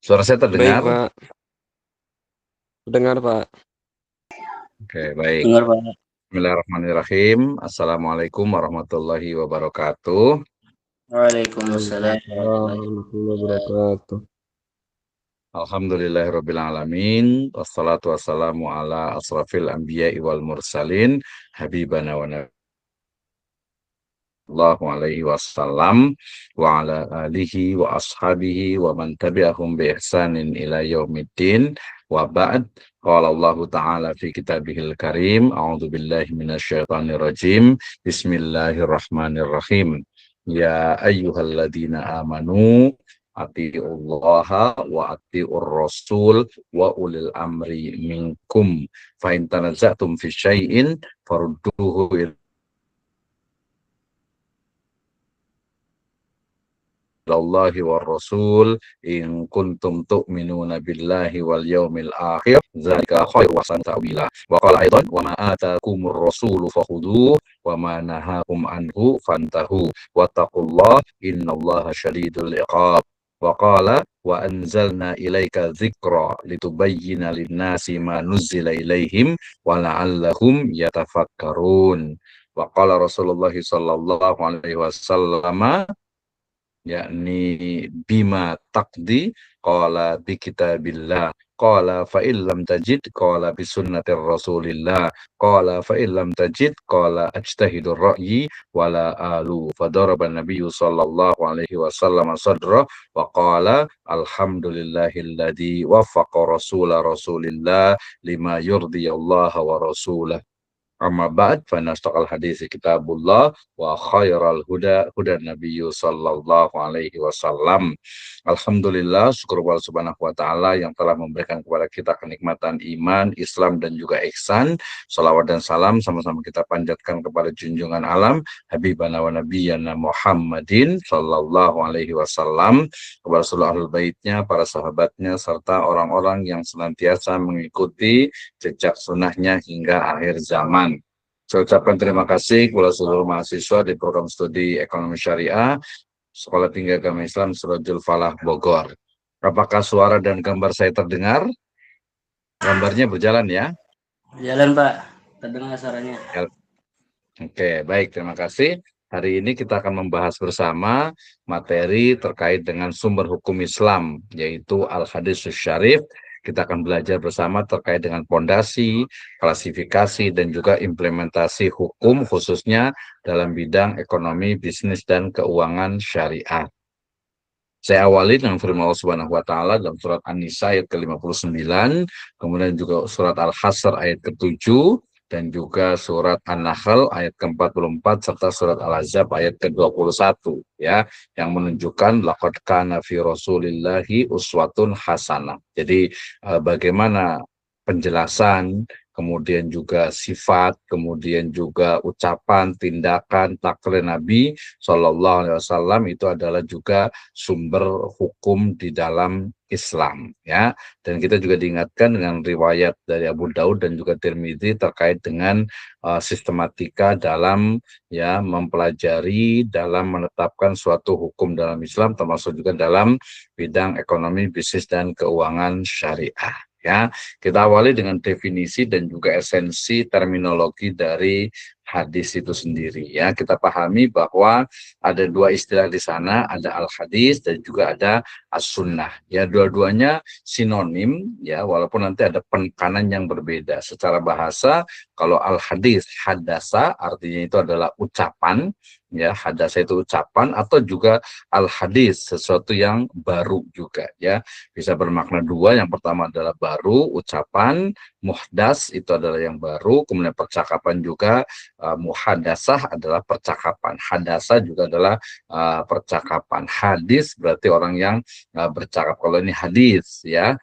Suara saya Baik, terdengar? Pak. Dengar, Pak. Oke, baik. Dengar Pak. Bismillahirrahmanirrahim. Assalamualaikum warahmatullahi wabarakatuh. Waalaikumsalam Waalaikumsalam warahmatullahi warahmatullahi wabarakatuh. wabarakatuh. Alhamdulillahirabbil alamin. Wassalatu wassalamu ala asrafil anbiya'i wal mursalin. Habibana wa Sallallahu alaihi wasallam wa ala alihi wa ashabihi wa man tabi'ahum bi ihsanin ila yaumiddin wa ba'd. Qala Allah Ta'ala fi kitabihil karim, a'udzu billahi minasyaitonir rajim. Bismillahirrahmanirrahim. Ya ayyuhalladzina amanu atiullaha wa atiur rasul wa ulil amri minkum fa in tanaza'tum fi syai'in farudduhu Allahi wa rasul in kuntum tu'minuna billahi wal yawmil akhir zalika khairu wa ahsanu ta'wila wa qala aidan wa ma atakumur rasulu fakhudhuhu wa ma nahakum anhu fantahu wattaqullaha innallaha syadidul iqab wa qala wa anzalna ilaika dzikra litubayyana lin-nasi ma nuzzila ilaihim wa la'allahum yatafakkarun wa qala Rasulullah sallallahu alaihi wasallam yakni bima taqdi qala bi kitabillah qala fa illam tajid qala bi sunnatir rasulillah qala fa illam tajid qala ajtahidur ra'yi wala alu fadaraba nabiyyu sallallahu alaihi wasallam sadra wa qala alhamdulillahilladzi waffaqa rasulillah lima yurdiyallaha wa rasulah. Amma ba'd fa nastaqal hadis kitabullah wa khairal huda huda nabiyyu sallallahu alaihi wasallam. Alhamdulillah, syukur kepada Subhanahu wa taala yang telah memberikan kepada kita kenikmatan iman, Islam dan juga ihsan. Salawat dan salam sama-sama kita panjatkan kepada junjungan alam Habibana wa Nabiyyana Muhammadin sallallahu alaihi wasallam, kepada seluruh ahlul baitnya, para sahabatnya serta orang-orang yang senantiasa mengikuti jejak sunnahnya hingga akhir zaman. Saya ucapkan terima kasih kepada seluruh mahasiswa di program studi ekonomi syariah Sekolah Tinggi Agama Islam Sirajul Falah Bogor. Apakah suara dan gambar saya terdengar? Gambarnya berjalan ya? Jalan Pak, terdengar suaranya. Oke, baik, terima kasih. Hari ini kita akan membahas bersama materi terkait dengan sumber hukum Islam, yaitu Al-Hadis Syarif. Kita akan belajar bersama terkait dengan pondasi, klasifikasi, dan juga implementasi hukum khususnya dalam bidang ekonomi, bisnis, dan keuangan syariah. Saya awali dengan firman Allah Subhanahu wa taala dalam surat An-Nisa ayat ke-59, kemudian juga surat Al-Hasr ayat ke-7 dan juga surat An-Nahl ayat ke-44 serta surat Al-Ahzab ayat ke-21 ya, yang menunjukkan laqad kana fi Rasulillahi uswatun hasanah. Jadi bagaimana penjelasan, kemudian juga sifat, kemudian juga ucapan, tindakan, takrir Nabi Shallallahu Alaihi Wasallam itu adalah juga sumber hukum di dalam Islam, ya. Dan kita juga diingatkan dengan riwayat dari Abu Daud dan juga Tirmidzi terkait dengan sistematika dalam ya mempelajari, dalam menetapkan suatu hukum dalam Islam, termasuk juga dalam bidang ekonomi, bisnis dan keuangan syariah. Ya, kita awali dengan definisi dan juga esensi terminologi dari hadis itu sendiri. Ya, kita pahami bahwa ada dua istilah di sana, ada al-hadis dan juga ada as-sunnah. Ya, dua-duanya sinonim, ya, walaupun nanti ada penekanan yang berbeda. Secara bahasa, kalau al-hadis, hadasa, artinya itu adalah ucapan, ya, hadasa itu ucapan, atau juga al-hadis, sesuatu yang baru juga, ya. Bisa bermakna dua, yang pertama adalah baru, ucapan, muhdas itu adalah yang baru, kemudian percakapan juga, muhadasah adalah percakapan, hadasa juga adalah percakapan, hadis berarti orang yang bercakap. Kalau ini hadis ya,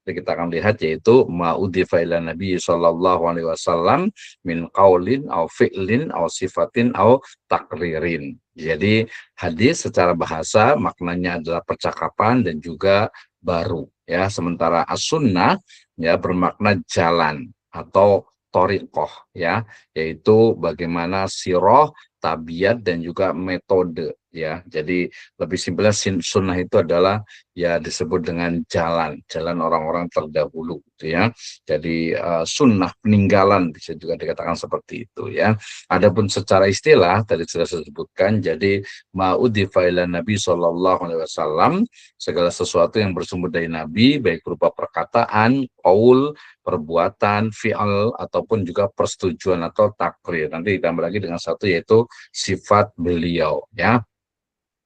kita akan lihat yaitu ma'udhifa ila Nabi sallallahu alaihi wasallam min qaulin au fi'lin au sifatin au takririn. Jadi hadis secara bahasa maknanya adalah percakapan dan juga baru ya, sementara as-sunnah ya bermakna jalan atau thoriqoh ya, yaitu bagaimana sirah, tabiat dan juga metode ya. Jadi lebih simpelnya sunnah itu adalah ya disebut dengan jalan orang-orang terdahulu gitu ya. Jadi sunnah peninggalan bisa juga dikatakan seperti itu ya. Adapun secara istilah tadi sudah saya sebutkan, jadi ma'udhifa ila Nabi sallallahu alaihi wasallam, segala sesuatu yang bersumber dari Nabi baik berupa perkataan, qaul, perbuatan, fi'al ataupun juga persetujuan atau takrir. Nanti ditambah lagi dengan satu yaitu sifat beliau ya.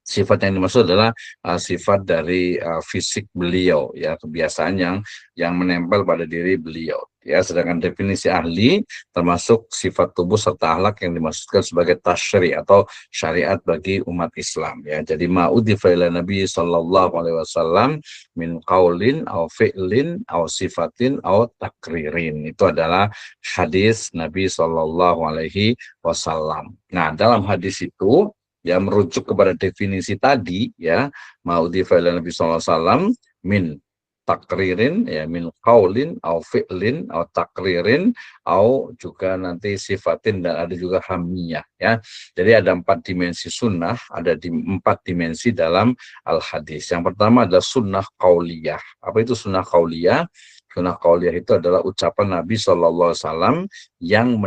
Sifat yang dimaksud adalah sifat dari fisik beliau ya, kebiasaan yang menempel pada diri beliau ya. Sedangkan definisi ahli termasuk sifat tubuh serta akhlak yang dimaksudkan sebagai tasyri atau syariat bagi umat Islam ya. Jadi ma'udhifa ila Nabi sallallahu alaihi wasallam min qaulin au fi'lin au sifatin au takririn, itu adalah hadis Nabi sallallahu alaihi wasallam. Nah, dalam hadis itu ya merujuk kepada definisi tadi ya, ma'udhifa ila Nabi sallallahu alaihi wasallam min takririn ya, min qaulin au fi'lin au takririn au juga nanti sifatin, dan ada juga hamiyah ya. Jadi ada 4 dimensi sunnah, ada di 4 dimensi dalam al hadis. Yang pertama adalah sunnah qauliyah. Apa itu sunnah qauliyah? Sunnah qauliyah itu adalah ucapan Nabi SAW yang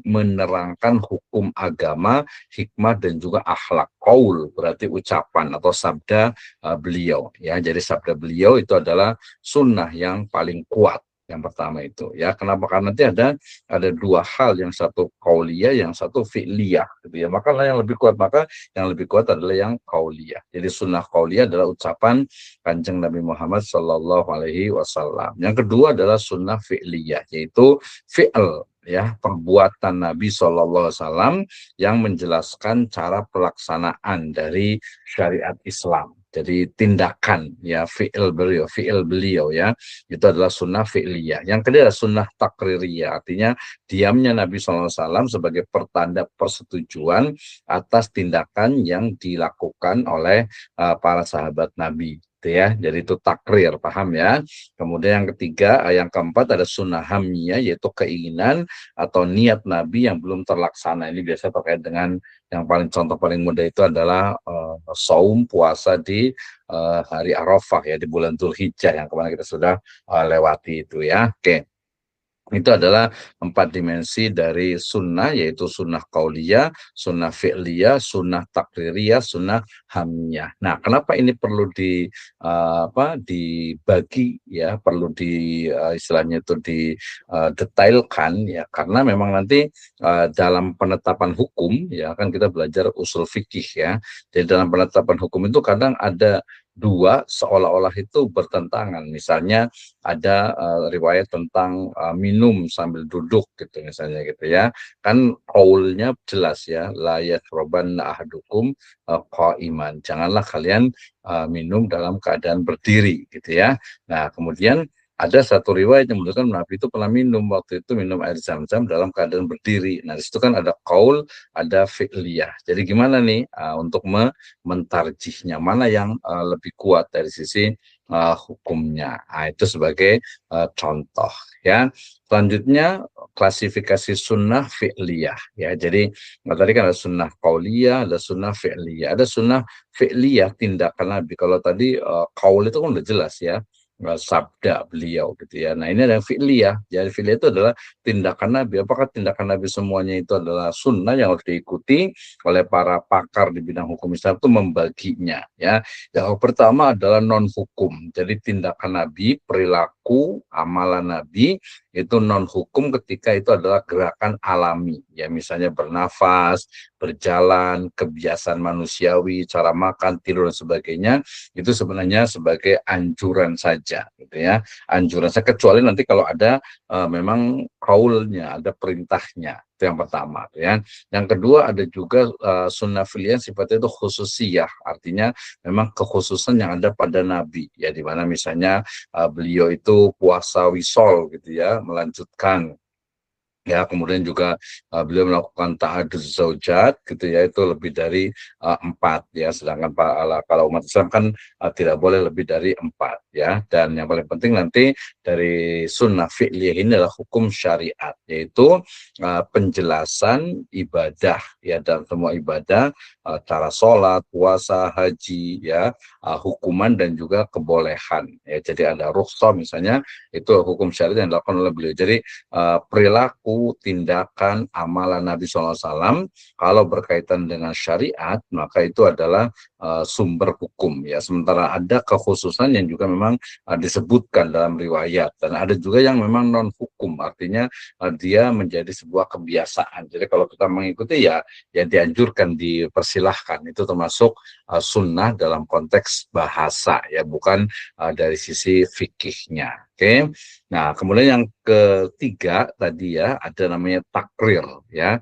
menerangkan hukum agama, hikmah, dan juga akhlak. Qaul berarti ucapan atau sabda beliau. Ya, jadi sabda beliau itu adalah sunnah yang paling kuat. Yang pertama itu ya, kenapa? Karena nanti ada 2 hal, yang satu qauliyah, yang satu fi'liyah gitu ya. Maka yang lebih kuat, yang lebih kuat adalah yang qauliyah. Jadi sunnah qauliyah adalah ucapan Kanjeng Nabi Muhammad Sallallahu Alaihi Wasallam. Yang kedua adalah sunnah fi'liyah, yaitu fi'l ya, perbuatan Nabi Sallallahu Alaihi Wasallam yang menjelaskan cara pelaksanaan dari syariat Islam. Jadi tindakan ya, fi'il beliau ya, itu adalah sunnah fi'liyah. Yang kedua adalah sunnah takririyah, artinya diamnya Nabi SAW sebagai pertanda persetujuan atas tindakan yang dilakukan oleh para sahabat Nabi. Ya, jadi itu takrir, paham ya. Kemudian yang ketiga, yang keempat ada sunnah hamiyah, yaitu keinginan atau niat Nabi yang belum terlaksana. Ini biasa terkait dengan yang contoh paling mudah itu adalah saum puasa di hari Arafah ya, di bulan Dzulhijjah yang kemarin kita sudah lewati itu ya. Oke. Itu adalah 4 dimensi dari sunnah, yaitu sunnah qauliyah, sunnah fi'liyah, sunnah takririyah, sunnah hamiyah. Nah, kenapa ini perlu dibagi ya, perlu istilahnya itu didetailkan ya, karena memang nanti dalam penetapan hukum ya, kan kita belajar usul fikih ya. Jadi dalam penetapan hukum itu kadang ada 2 seolah-olah itu bertentangan. Misalnya ada riwayat tentang minum sambil duduk gitu misalnya gitu ya. Kan qaulnya jelas ya, la yashrabanna ahadukum qa'iman. Janganlah kalian minum dalam keadaan berdiri gitu ya. Nah, kemudian ada satu riwayat yang menunjukkan Nabi itu pernah minum, waktu itu minum air zam-zam dalam keadaan berdiri. Nah, disitu kan ada qaul, ada fi'liyah. Jadi gimana nih untuk mentarjihnya, mana yang lebih kuat dari sisi hukumnya. Nah, itu sebagai contoh ya. Selanjutnya klasifikasi sunnah fi'liyah ya. Jadi tadi kan ada sunnah qauliyah, ada sunnah fi'liyah. Ada sunnah fi'liyah, tindakan Nabi. Kalau tadi qaul itu kan udah jelas ya, sabda beliau gitu ya. Nah, ini ada fi'liyah. Jadi fi'liyah itu adalah tindakan Nabi. Apakah tindakan Nabi semuanya itu adalah sunnah yang harus diikuti oleh para pakar di bidang hukum Islam, itu membaginya ya. Yang pertama adalah non hukum. Jadi tindakan Nabi, perilaku, amalan Nabi itu non hukum ketika itu adalah gerakan alami ya, misalnya bernafas, berjalan, kebiasaan manusiawi, cara makan, tidur dan sebagainya, itu sebenarnya sebagai anjuran saja gitu ya. Anjuran saja, kecuali nanti kalau ada memang qaulnya, ada perintahnya. Itu yang pertama ya. Yang kedua ada juga sunnah fi'liyah sifatnya itu khususiyah, artinya memang kekhususan yang ada pada Nabi ya, di mana misalnya beliau itu puasa wisol gitu ya, melanjutkan Ya, kemudian juga beliau melakukan ta'adud zaujat gitu ya, itu lebih dari 4 ya, sedangkan kalau umat Islam kan tidak boleh lebih dari 4 ya. Dan yang paling penting nanti dari sunnah fi'liyah ini adalah hukum syariat, yaitu penjelasan ibadah ya, dalam semua ibadah, cara sholat, puasa, haji ya, hukuman dan juga kebolehan ya. Jadi ada rukhsah misalnya, itu hukum syariat yang dilakukan oleh beliau. Jadi perilaku, tindakan, amalan Nabi SAW kalau berkaitan dengan syariat, maka itu adalah sumber hukum ya. Sementara ada kekhususan yang juga memang disebutkan dalam riwayat, dan ada juga yang memang non hukum, artinya dia menjadi sebuah kebiasaan. Jadi kalau kita mengikuti ya dianjurkan, dipersilahkan, itu termasuk sunnah dalam konteks bahasa ya, bukan dari sisi fikihnya. Oke. Nah, kemudian yang ketiga tadi ya, ada namanya takrir ya,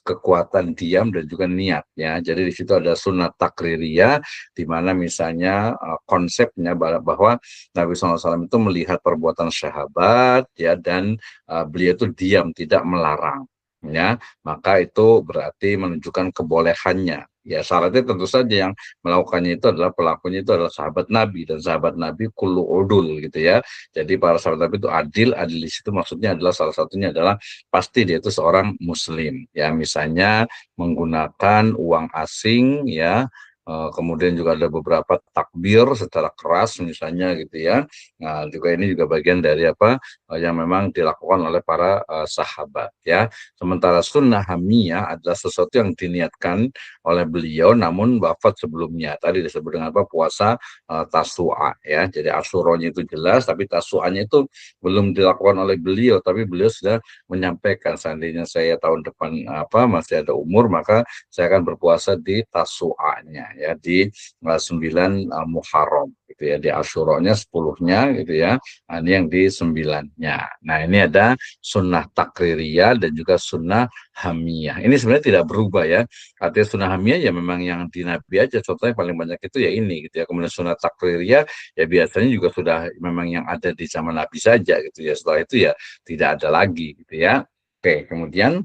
kekuatan diam dan juga niat ya. Jadi di situ ada sunat takririyah, di mana misalnya konsepnya bahwa Nabi SAW itu melihat perbuatan sahabat ya, dan beliau itu diam, tidak melarang ya, maka itu berarti menunjukkan kebolehannya. Ya, syaratnya tentu saja yang melakukannya itu adalah, pelakunya itu adalah sahabat Nabi, dan sahabat Nabi kullu udul gitu ya. Jadi para sahabat Nabi itu adil, adil di situ maksudnya adalah salah satunya adalah pasti dia itu seorang muslim ya, misalnya menggunakan uang asing ya, kemudian juga ada beberapa takbir secara keras misalnya gitu ya. Nah, juga ini juga bagian dari apa yang memang dilakukan oleh para sahabat ya. Sementara sunnah hamiyah adalah sesuatu yang diniatkan oleh beliau namun wafat sebelumnya. Tadi disebut dengan apa, puasa Tasu'a ya. Jadi Asyuranya itu jelas, tapi Tasu'anya itu belum dilakukan oleh beliau, tapi beliau sudah menyampaikan, seandainya saya tahun depan masih ada umur, maka saya akan berpuasa di Tasu'anya ya, di 9 Muharram gitu ya, di Asyuranya 10-nya gitu ya. Nah, ini yang di 9-nya. Nah, ini ada sunnah takririyah dan juga sunnah hamiyah. Ini sebenarnya tidak berubah ya. Artinya sunnah hamiyah ya memang yang di Nabi aja, contohnya paling banyak itu ya ini gitu ya. Kemudian sunnah takririyah ya biasanya juga sudah memang yang ada di zaman Nabi saja gitu ya. Setelah itu ya tidak ada lagi gitu ya. Oke, kemudian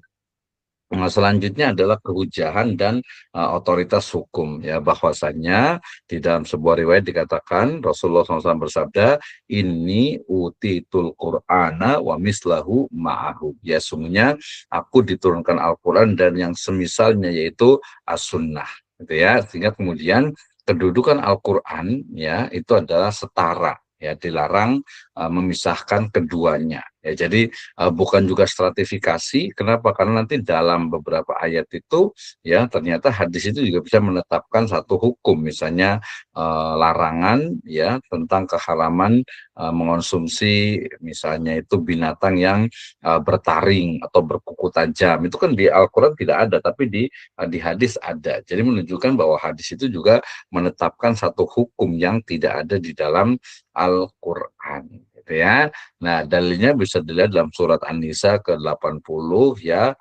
selanjutnya adalah kehujahan dan otoritas hukum ya, bahwasanya di dalam sebuah riwayat dikatakan Rasulullah SAW bersabda, ini utitul Qur'ana wa mislahu ma'ahu ya, sungguhnya aku diturunkan Al-Quran dan yang semisalnya yaitu as-sunnah gitu ya, sehingga kemudian kedudukan Al-Quran ya itu adalah setara ya, dilarang memisahkan keduanya ya. Jadi bukan juga stratifikasi. Kenapa? Karena nanti dalam beberapa ayat itu ya ternyata hadis itu juga bisa menetapkan satu hukum, misalnya larangan ya tentang keharaman mengonsumsi misalnya itu binatang yang bertaring atau berkuku tajam. Itu kan di Al-Quran tidak ada, tapi di hadis ada. Jadi menunjukkan bahwa hadis itu juga menetapkan satu hukum yang tidak ada di dalam Al-Quran gitu ya. Nah, dalilnya bisa dilihat dalam surat An-Nisa ke-80 ya.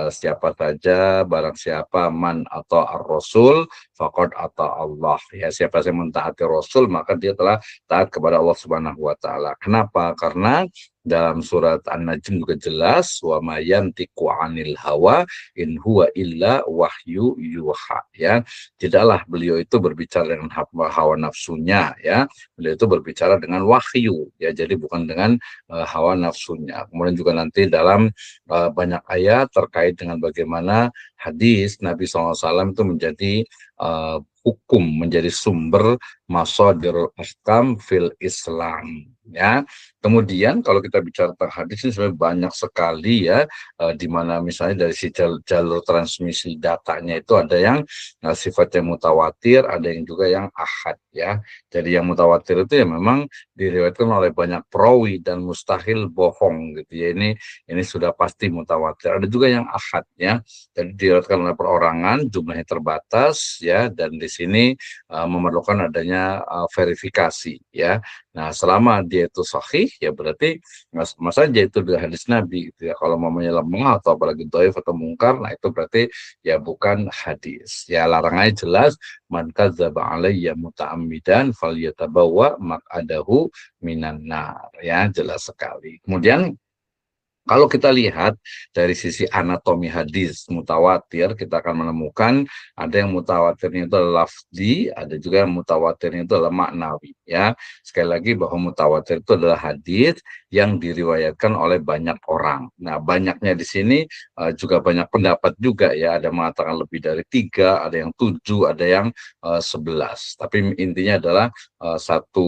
Siapa saja, barang siapa man atau ar-rasul faqad ata Allah ya, siapa yang mentaati rasul maka dia telah taat kepada Allah Subhanahu wa taala. Kenapa? Karena dalam surat An-Najm juga jelas, wa mayantiqu 'anil hawa in huwa illa wahyu yuha ya. Tidaklah beliau itu berbicara dengan hawa nafsunya ya. Beliau itu berbicara dengan wahyu ya. Jadi bukan dengan hawa nafsunya. Kemudian juga nanti dalam banyak ayat terkait dengan bagaimana hadis Nabi SAW itu menjadi hukum, menjadi sumber masadirul ahkam fil Islam ya. Kemudian kalau kita bicara tentang hadis ini sebenarnya banyak sekali ya, di mana misalnya dari si jalur transmisi datanya itu ada yang sifatnya mutawatir, ada yang juga yang ahad ya. Jadi yang mutawatir itu ya memang diriwayatkan oleh banyak perawi dan mustahil bohong gitu ya. Ini sudah pasti mutawatir. Ada juga yang ahad ya. Jadi diriwayatkan oleh perorangan, jumlahnya terbatas ya, dan di sini memerlukan adanya verifikasi ya. Nah, selama dia itu sahih ya berarti mas saja itu dari hadis Nabi gitu ya. Kalau mamanya lemah atau apalagi dhaif atau mungkar, nah itu berarti ya bukan hadis. Ya larangannya jelas, man kadzdzaba alayya muta'ammidan falyatabawwa maq'adahu minan nar ya, jelas sekali. Kemudian Kalau kita lihat dari sisi anatomi hadis mutawatir, kita akan menemukan ada yang mutawatirnya itu adalah lafzi, ada juga yang mutawatirnya itu adalah maknawi. Ya, sekali lagi bahwa mutawatir itu adalah hadis yang diriwayatkan oleh banyak orang. Nah, banyaknya di sini juga banyak pendapat juga ya. Ada mengatakan lebih dari 3, ada yang 7, ada yang 11. Tapi intinya adalah satu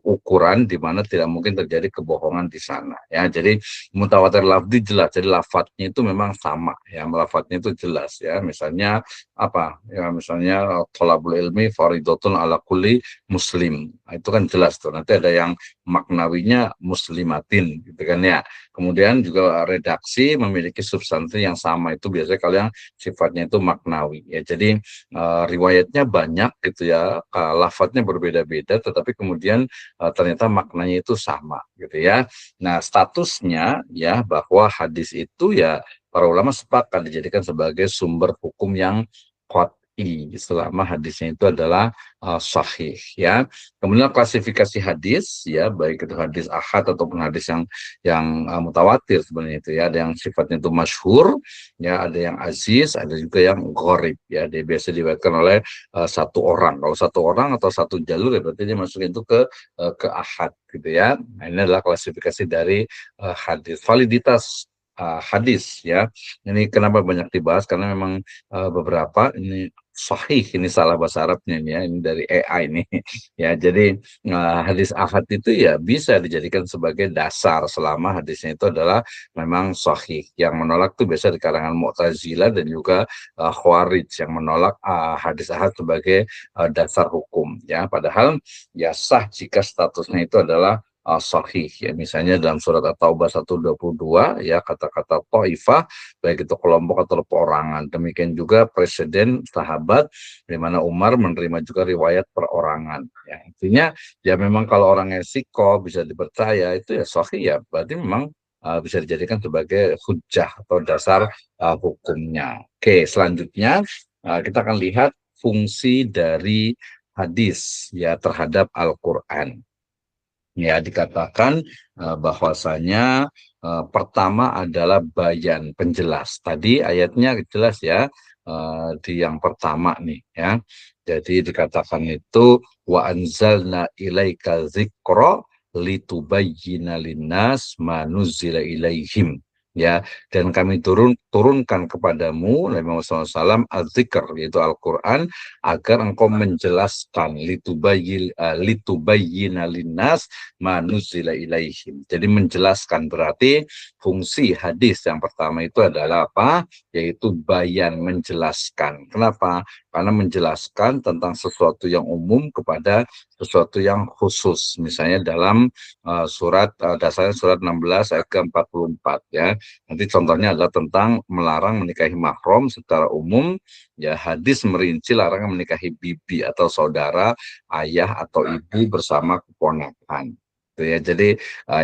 ukuran di mana tidak mungkin terjadi kebohongan di sana. Ya, jadi mutawatir lafzi jelas, jadi lafadznya itu memang sama ya, lafadznya itu jelas ya. Misalnya apa ya, misalnya thalabul ilmi fardhatun ala kulli muslim. Nah, itu kan jelas tuh. Nanti ada yang maknawinya muslimatin gitu kan ya. Kemudian juga redaksi memiliki substansi yang sama, itu biasanya kalau yang sifatnya itu maknawi ya. Jadi riwayatnya banyak gitu ya, lafadznya berbeda-beda, tetapi kemudian ternyata maknanya itu sama gitu ya. Nah, statusnya ya bahwa hadis itu ya para ulama sepakat dijadikan sebagai sumber hukum yang qat'i selama hadisnya itu adalah sahih ya. Kemudian klasifikasi hadis ya, baik itu hadis ahad ataupun hadis yang mutawatir sebenarnya itu ya. Ada yang sifatnya itu masyhur ya, ada yang aziz, ada juga yang gharib ya. Dia biasa diriwayatkan oleh satu orang. Kalau satu orang atau satu jalur ya berarti dia masuk itu ke ahad gitu ya. Nah, ini adalah klasifikasi dari hadis. Validitas hadis ya. Ini kenapa banyak dibahas karena memang beberapa ini sahih, ini salah bahasa Arabnya ini ya, ini dari AI ini ya. Jadi hadis ahad itu ya bisa dijadikan sebagai dasar selama hadisnya itu adalah memang sahih. Yang menolak itu biasa di kalangan Mu'tazilah dan juga Khawarij yang menolak hadis ahad sebagai dasar hukum ya. Padahal ya sah jika statusnya itu adalah sahih ya. Misalnya dalam surat At-Taubah 122 ya, kata-kata ta'ifah baik itu kelompok atau perorangan. Demikian juga presiden sahabat di mana Umar menerima juga riwayat perorangan ya. Intinya ya memang kalau orangnya sikoh bisa dipercaya itu ya sahih ya, berarti memang bisa dijadikan sebagai hujjah atau dasar hukumnya. Oke, selanjutnya kita akan lihat fungsi dari hadis ya terhadap Al-Quran. Ya, dikatakan bahwasanya pertama adalah bayan, penjelas. Tadi ayatnya jelas ya, di yang pertama nih ya. Jadi dikatakan itu wa anzalna ilaika dzikra litubayyina linnas ma nuzzila ilaihim. Ya, dan kami turunkan kepadamu Nabi Muhammad SAW az-zikr, yaitu Al-Quran, agar engkau menjelaskan litubayyina linnas manuzila ilaihim. Jadi menjelaskan, berarti fungsi hadis yang pertama itu adalah apa? Yaitu bayan, menjelaskan. Kenapa? Karena menjelaskan tentang sesuatu yang umum kepada sesuatu yang khusus. Misalnya dalam dasarnya surat 16 ayat ke-44 ya. Nanti contohnya adalah tentang melarang menikahi mahram secara umum. Ya, hadis merinci larangan menikahi bibi atau saudara, ayah atau ibu bersama keponakan. Gitu ya. Jadi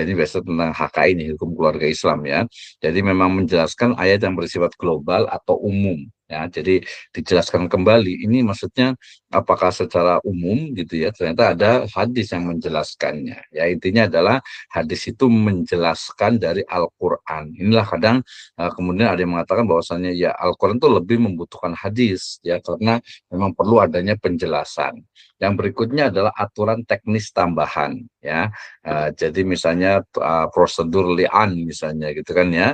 ini biasa tentang HKI ini, hukum keluarga Islam ya. Jadi memang menjelaskan ayat yang bersifat global atau umum ya. Jadi dijelaskan kembali ini maksudnya apakah secara umum gitu ya, ternyata ada hadis yang menjelaskannya. Ya, intinya adalah hadis itu menjelaskan dari Al-Qur'an. Inilah kadang kemudian ada yang mengatakan bahwasannya ya Al-Qur'an itu lebih membutuhkan hadis ya, karena memang perlu adanya penjelasan. Yang berikutnya adalah aturan teknis tambahan ya. Jadi misalnya prosedur li'an misalnya gitu kan ya.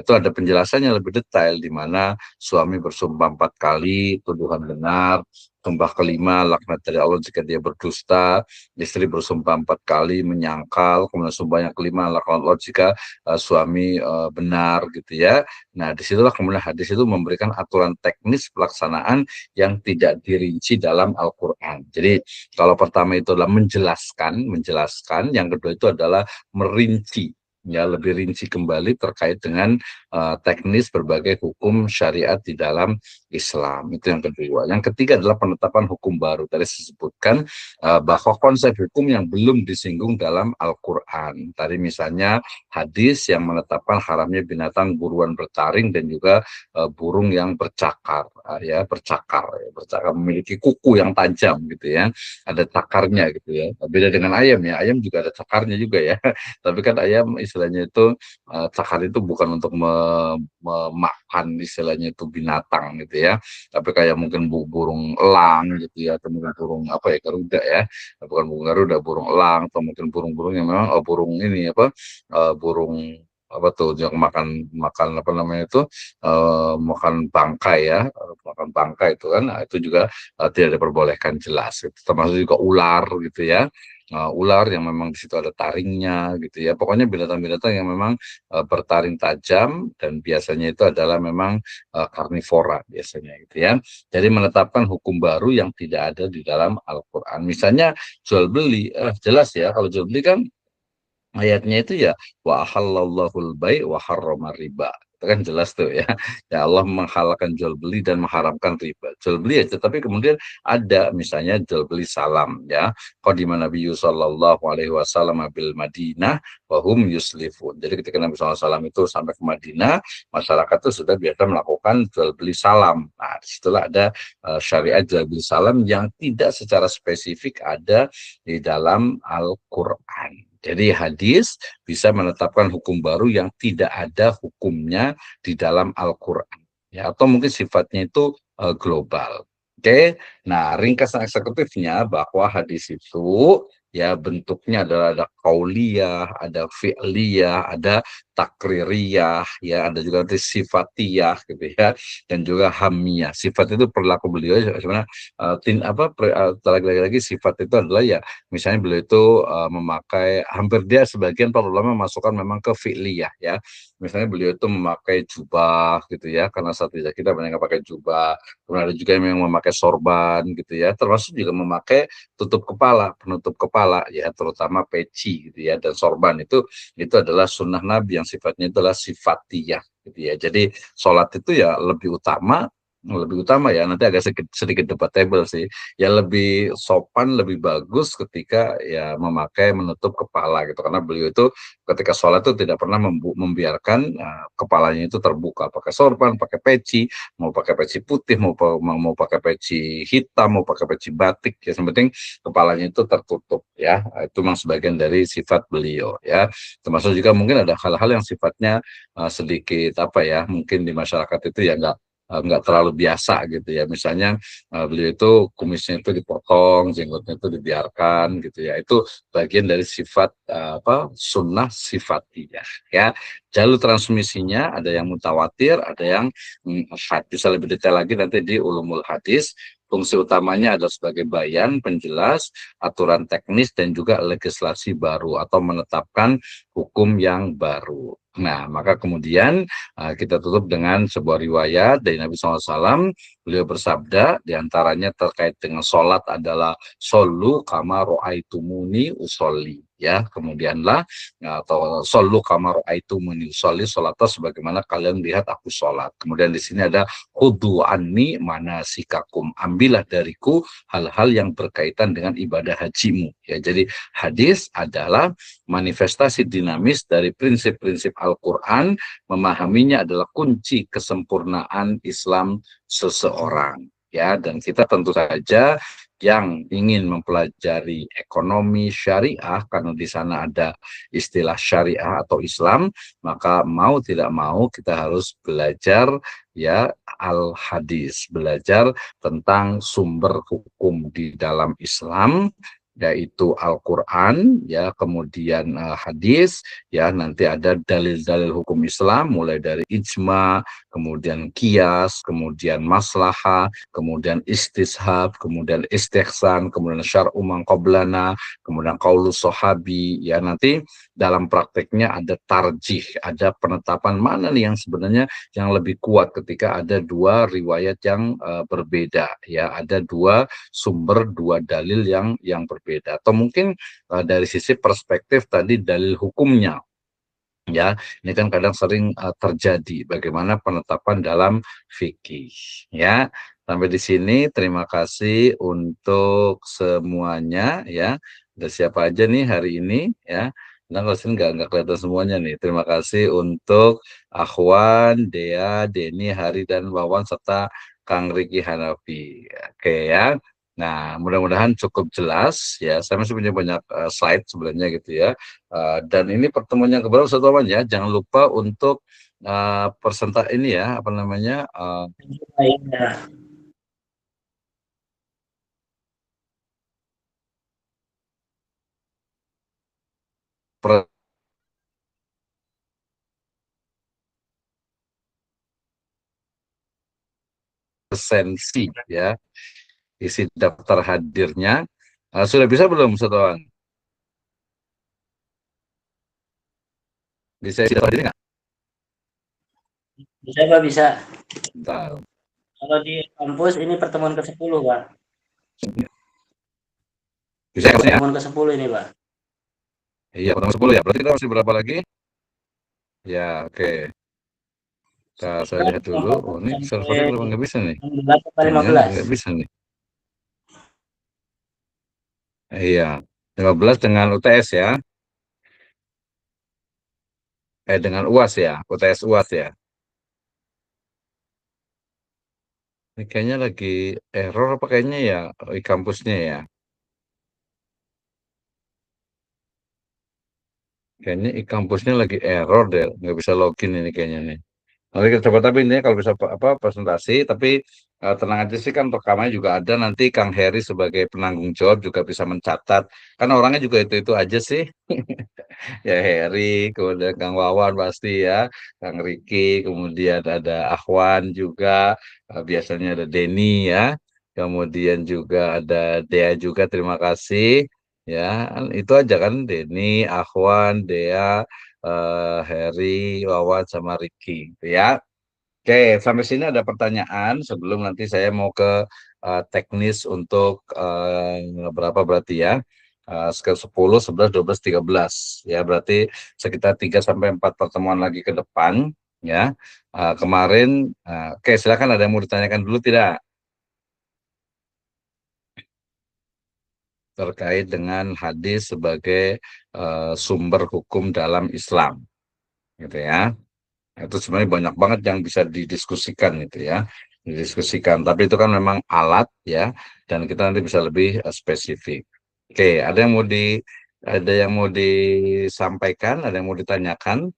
Itu ada penjelasannya lebih detail di mana suami bersumpah 4 kali tuduhan benar, sumpah kelima laknat dari Allah jika dia berdusta, istri bersumpah 4 kali menyangkal, kemudian sumpah yang kelima laknat Allah jika suami benar gitu ya. Nah, disitulah kemudian hadis itu memberikan aturan teknis pelaksanaan yang tidak dirinci dalam Al-Quran. Jadi kalau pertama itu adalah menjelaskan, yang kedua itu adalah merinci, ya lebih rinci kembali terkait dengan teknis berbagai hukum syariat di dalam Islam. Itu yang kedua. Yang ketiga adalah penetapan hukum baru. Tadi disebutkan bahwa konsep hukum yang belum disinggung dalam Al-Quran. Tadi misalnya hadis yang menetapkan haramnya binatang buruan bertaring dan juga burung yang bercakar, bercakar memiliki kuku yang tajam gitu ya, ada cakarnya gitu ya. Beda dengan ayam ya, ayam juga ada cakarnya juga ya. Tapi kan ayam istilahnya itu cakar itu bukan untuk memakan istilahnya itu binatang gitu ya, tapi kayak mungkin burung elang gitu ya, atau mungkin burung apa ya, garuda ya, bukan burung garuda, burung elang, atau mungkin burung-burung yang memang burung ini apa, burung apa tuh yang makan makan apa namanya itu, makan bangkai ya, makan bangkai itu kan, nah, itu juga tidak diperbolehkan jelas. Gitu. Termasuk juga ular gitu ya, ular yang memang di situ ada taringnya gitu ya. Pokoknya binatang-binatang yang memang bertaring tajam dan biasanya itu adalah memang karnivora biasanya gitu ya. Jadi menetapkan hukum baru yang tidak ada di dalam Al-Quran. Misalnya jual beli, jelas ya kalau jual beli kan ayatnya itu ya wa ahallallahul bai' wa harrama riba. Itu kan jelas tuh ya. Ya Allah menghalalkan jual beli dan mengharamkan riba. Jual beli aja tapi kemudian ada misalnya jual beli salam ya. Qadima Nabi sallallahu alaihi wasallam bil Madinah wa hum yuslifun. Jadi ketika Nabi SAW itu sampai ke Madinah, masyarakat itu sudah biasa melakukan jual beli salam. Nah, disitulah ada syariat jual beli salam yang tidak secara spesifik ada di dalam Al-Quran. Jadi hadis bisa menetapkan hukum baru yang tidak ada hukumnya di dalam Al-Quran. Ya, atau mungkin sifatnya itu global. Oke, nah ringkasan eksekutifnya bahwa hadis itu ya bentuknya adalah ada qauliyah, ada fi'liyah, ada takririyah, ya ada juga nanti sifatiyah gitu ya, dan juga hamiyah. Sifat itu perilaku beliau sebenarnya lagi-lagi sifat itu adalah ya misalnya beliau itu memakai hampir dia sebagian para ulama masukkan memang ke fi'liyah ya. Misalnya beliau itu memakai jubah gitu ya, karena saat kita banyak yang pakai jubah. Kemudian ada juga yang memang memakai sorban gitu ya, termasuk juga memakai tutup kepala, penutup kepala ya, terutama peci gitu ya, dan sorban itu adalah sunnah Nabi yang sifatnya itulah sifatiyah gitu ya. Jadi sholat itu ya lebih utama ya, nanti agak sedikit debatable sih ya, lebih sopan lebih bagus ketika ya memakai menutup kepala gitu, karena beliau itu ketika sholat itu tidak pernah membiarkan kepalanya itu terbuka, pakai sorban, pakai peci, mau pakai peci putih, mau pakai peci hitam, mau pakai peci batik, ya yang penting kepalanya itu tertutup ya. Itu memang sebagian dari sifat beliau ya, termasuk juga mungkin ada hal-hal yang sifatnya sedikit apa ya, mungkin di masyarakat itu ya nggak terlalu biasa gitu ya, misalnya beliau itu kumisnya itu dipotong, jenggotnya itu dibiarkan gitu ya, itu bagian dari sifat sunnah sifatiyah ya. Jalur transmisinya ada yang mutawatir, ada yang bisa lebih detail lagi nanti di ulumul hadis. Fungsi utamanya adalah sebagai bayan, penjelas, aturan teknis, dan juga legislasi baru atau menetapkan hukum yang baru. Nah, maka kemudian kita tutup dengan sebuah riwayat dari Nabi SAW. Beliau bersabda, diantaranya terkait dengan sholat adalah solu kama ro'aitumuni usolli. Ya, kemudianlah atau solu kama ro'aitumuni usolli, sholatlah sebagaimana kalian lihat aku sholat. Kemudian di sini ada khudu anni manasikakum, ambillah dariku hal-hal yang berkaitan dengan ibadah hajimu. Ya, jadi hadis adalah manifestasi dinamis dari prinsip-prinsip Al-Quran. Memahaminya adalah kunci kesempurnaan Islam seseorang. Ya, dan kita tentu saja yang ingin mempelajari ekonomi syariah, karena di sana ada istilah syariah atau Islam, maka mau tidak mau kita harus belajar ya al-hadis, belajar tentang sumber hukum di dalam Islam, yaitu Al-Quran, ya, kemudian hadis, ya, nanti ada dalil-dalil hukum Islam, mulai dari ijma, kemudian qiyas, kemudian maslahah, kemudian istishab, kemudian istihsan, kemudian syar'u man qablana, kemudian qaulus sahabi, ya, nanti dalam prakteknya ada tarjih, ada penetapan mana nih yang sebenarnya yang lebih kuat ketika ada dua riwayat yang berbeda, ya, ada dua sumber, dua dalil yang berbeda, atau mungkin dari sisi perspektif tadi dalil hukumnya. Ya, ini kan kadang sering terjadi bagaimana penetapan dalam fikih. Ya, sampai di sini terima kasih untuk semuanya ya. Ada siapa aja nih hari ini ya? Nah, kalau sini nggak kelihatan semuanya nih. Terima kasih untuk Akhwan, Dea, Deni, Hari, dan Wawan serta Kang Riki Hanafi. Oke ya. Nah, mudah-mudahan cukup jelas ya. Saya masih punya banyak slide sebenarnya gitu ya. Dan ini pertemuan yang keberapa Ustaz Wawan ya. Jangan lupa untuk persenta ini ya, apa namanya? Ya. Presensi ya. Isi daftar hadirnya. Sudah bisa belum Ustaz Wawan? Bisa isi daftar hadirnya nggak? Bisa Pak, bisa. Bentar. Kalau di kampus ini pertemuan ke-10 Pak. Bisa ya, maksudnya? Pertemuan ke-10 ini Pak. Iya, pertama 10 ya. Berarti kita masih berapa lagi? Ya, oke. Saya lihat dulu. Oh, ini servernya Sampai kenapa nggak bisa nih? 16 sampai Jangan 15. nggak bisa nih. Iya, 15 dengan UTS ya. Dengan UAS ya, UTS UAS ya. Ini kayaknya lagi error apa kayaknya ya di kampusnya ya. Kayaknya di kampusnya lagi error deh, nggak bisa login ini kayaknya nih. Nanti kita coba tapi ini kalau bisa apa presentasi, tapi tenang aja sih kan rekamannya juga ada nanti Kang Heri sebagai penanggung jawab juga bisa mencatat. Kan orangnya juga itu aja sih. Ya Heri, kemudian Kang Wawan pasti ya, Kang Riki, kemudian ada Ahwan juga, biasanya ada Denny ya, kemudian juga ada Dea juga, terima kasih ya, itu aja kan Denny, Ahwan, Dea, Heri, Wawan sama Riki, gitu ya. Oke, sampai sini ada pertanyaan sebelum nanti saya mau ke teknis untuk berapa berarti ya? Skala 10, 11, 12, 13. Ya, berarti sekitar 3 sampai 4 pertemuan lagi ke depan ya. Kemarin oke, silakan ada yang mau ditanyakan dulu tidak terkait dengan hadis sebagai sumber hukum dalam Islam gitu ya. Itu sebenarnya banyak banget yang bisa didiskusikan itu ya, didiskusikan. Tapi itu kan memang alat ya, dan kita nanti bisa lebih spesifik. Oke, ada yang mau disampaikan, ada yang mau ditanyakan?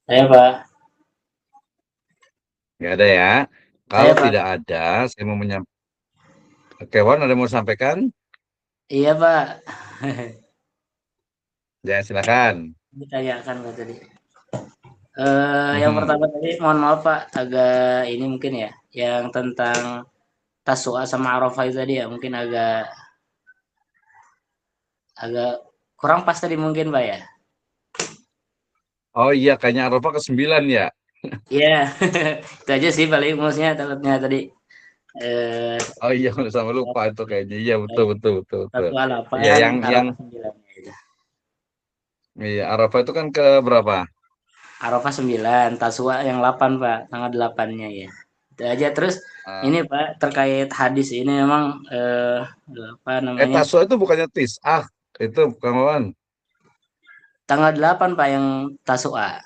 Saya Pak. Nggak ada ya. Saya Kalau Pak. tidak ada, saya mau menyampaikan. Oke, Wan, ada yang mau disampaikan? Iya Pak. Ya, silakan. Ditanyakan Pak tadi. Yang Mhm. pertama tadi mohon maaf Pak, agak ini mungkin ya, yang tentang Tasua sama Arafah itu tadi ya, mungkin agak agak kurang pas tadi mungkin Pak ya. Oh iya, kayaknya Arafah ke-9 ya. Iya, itu aja sih paling maksudnya takutnya tadi eh Oh iya, udah sama lupa itu kayaknya. Iya, betul, betul, betul, betul. Tasua Iya, 8, yang Arafah 9 gitu. iya, Arafah itu kan ke berapa? Arafah 9, Tasua yang 8 Pak, tanggal 8-nya ya. Itu aja terus Ah, ini Pak terkait hadis ini memang apa namanya? Taswa itu bukannya Tis'ah, itu Kang Wawan. Tanggal 8 Pak yang Tasua.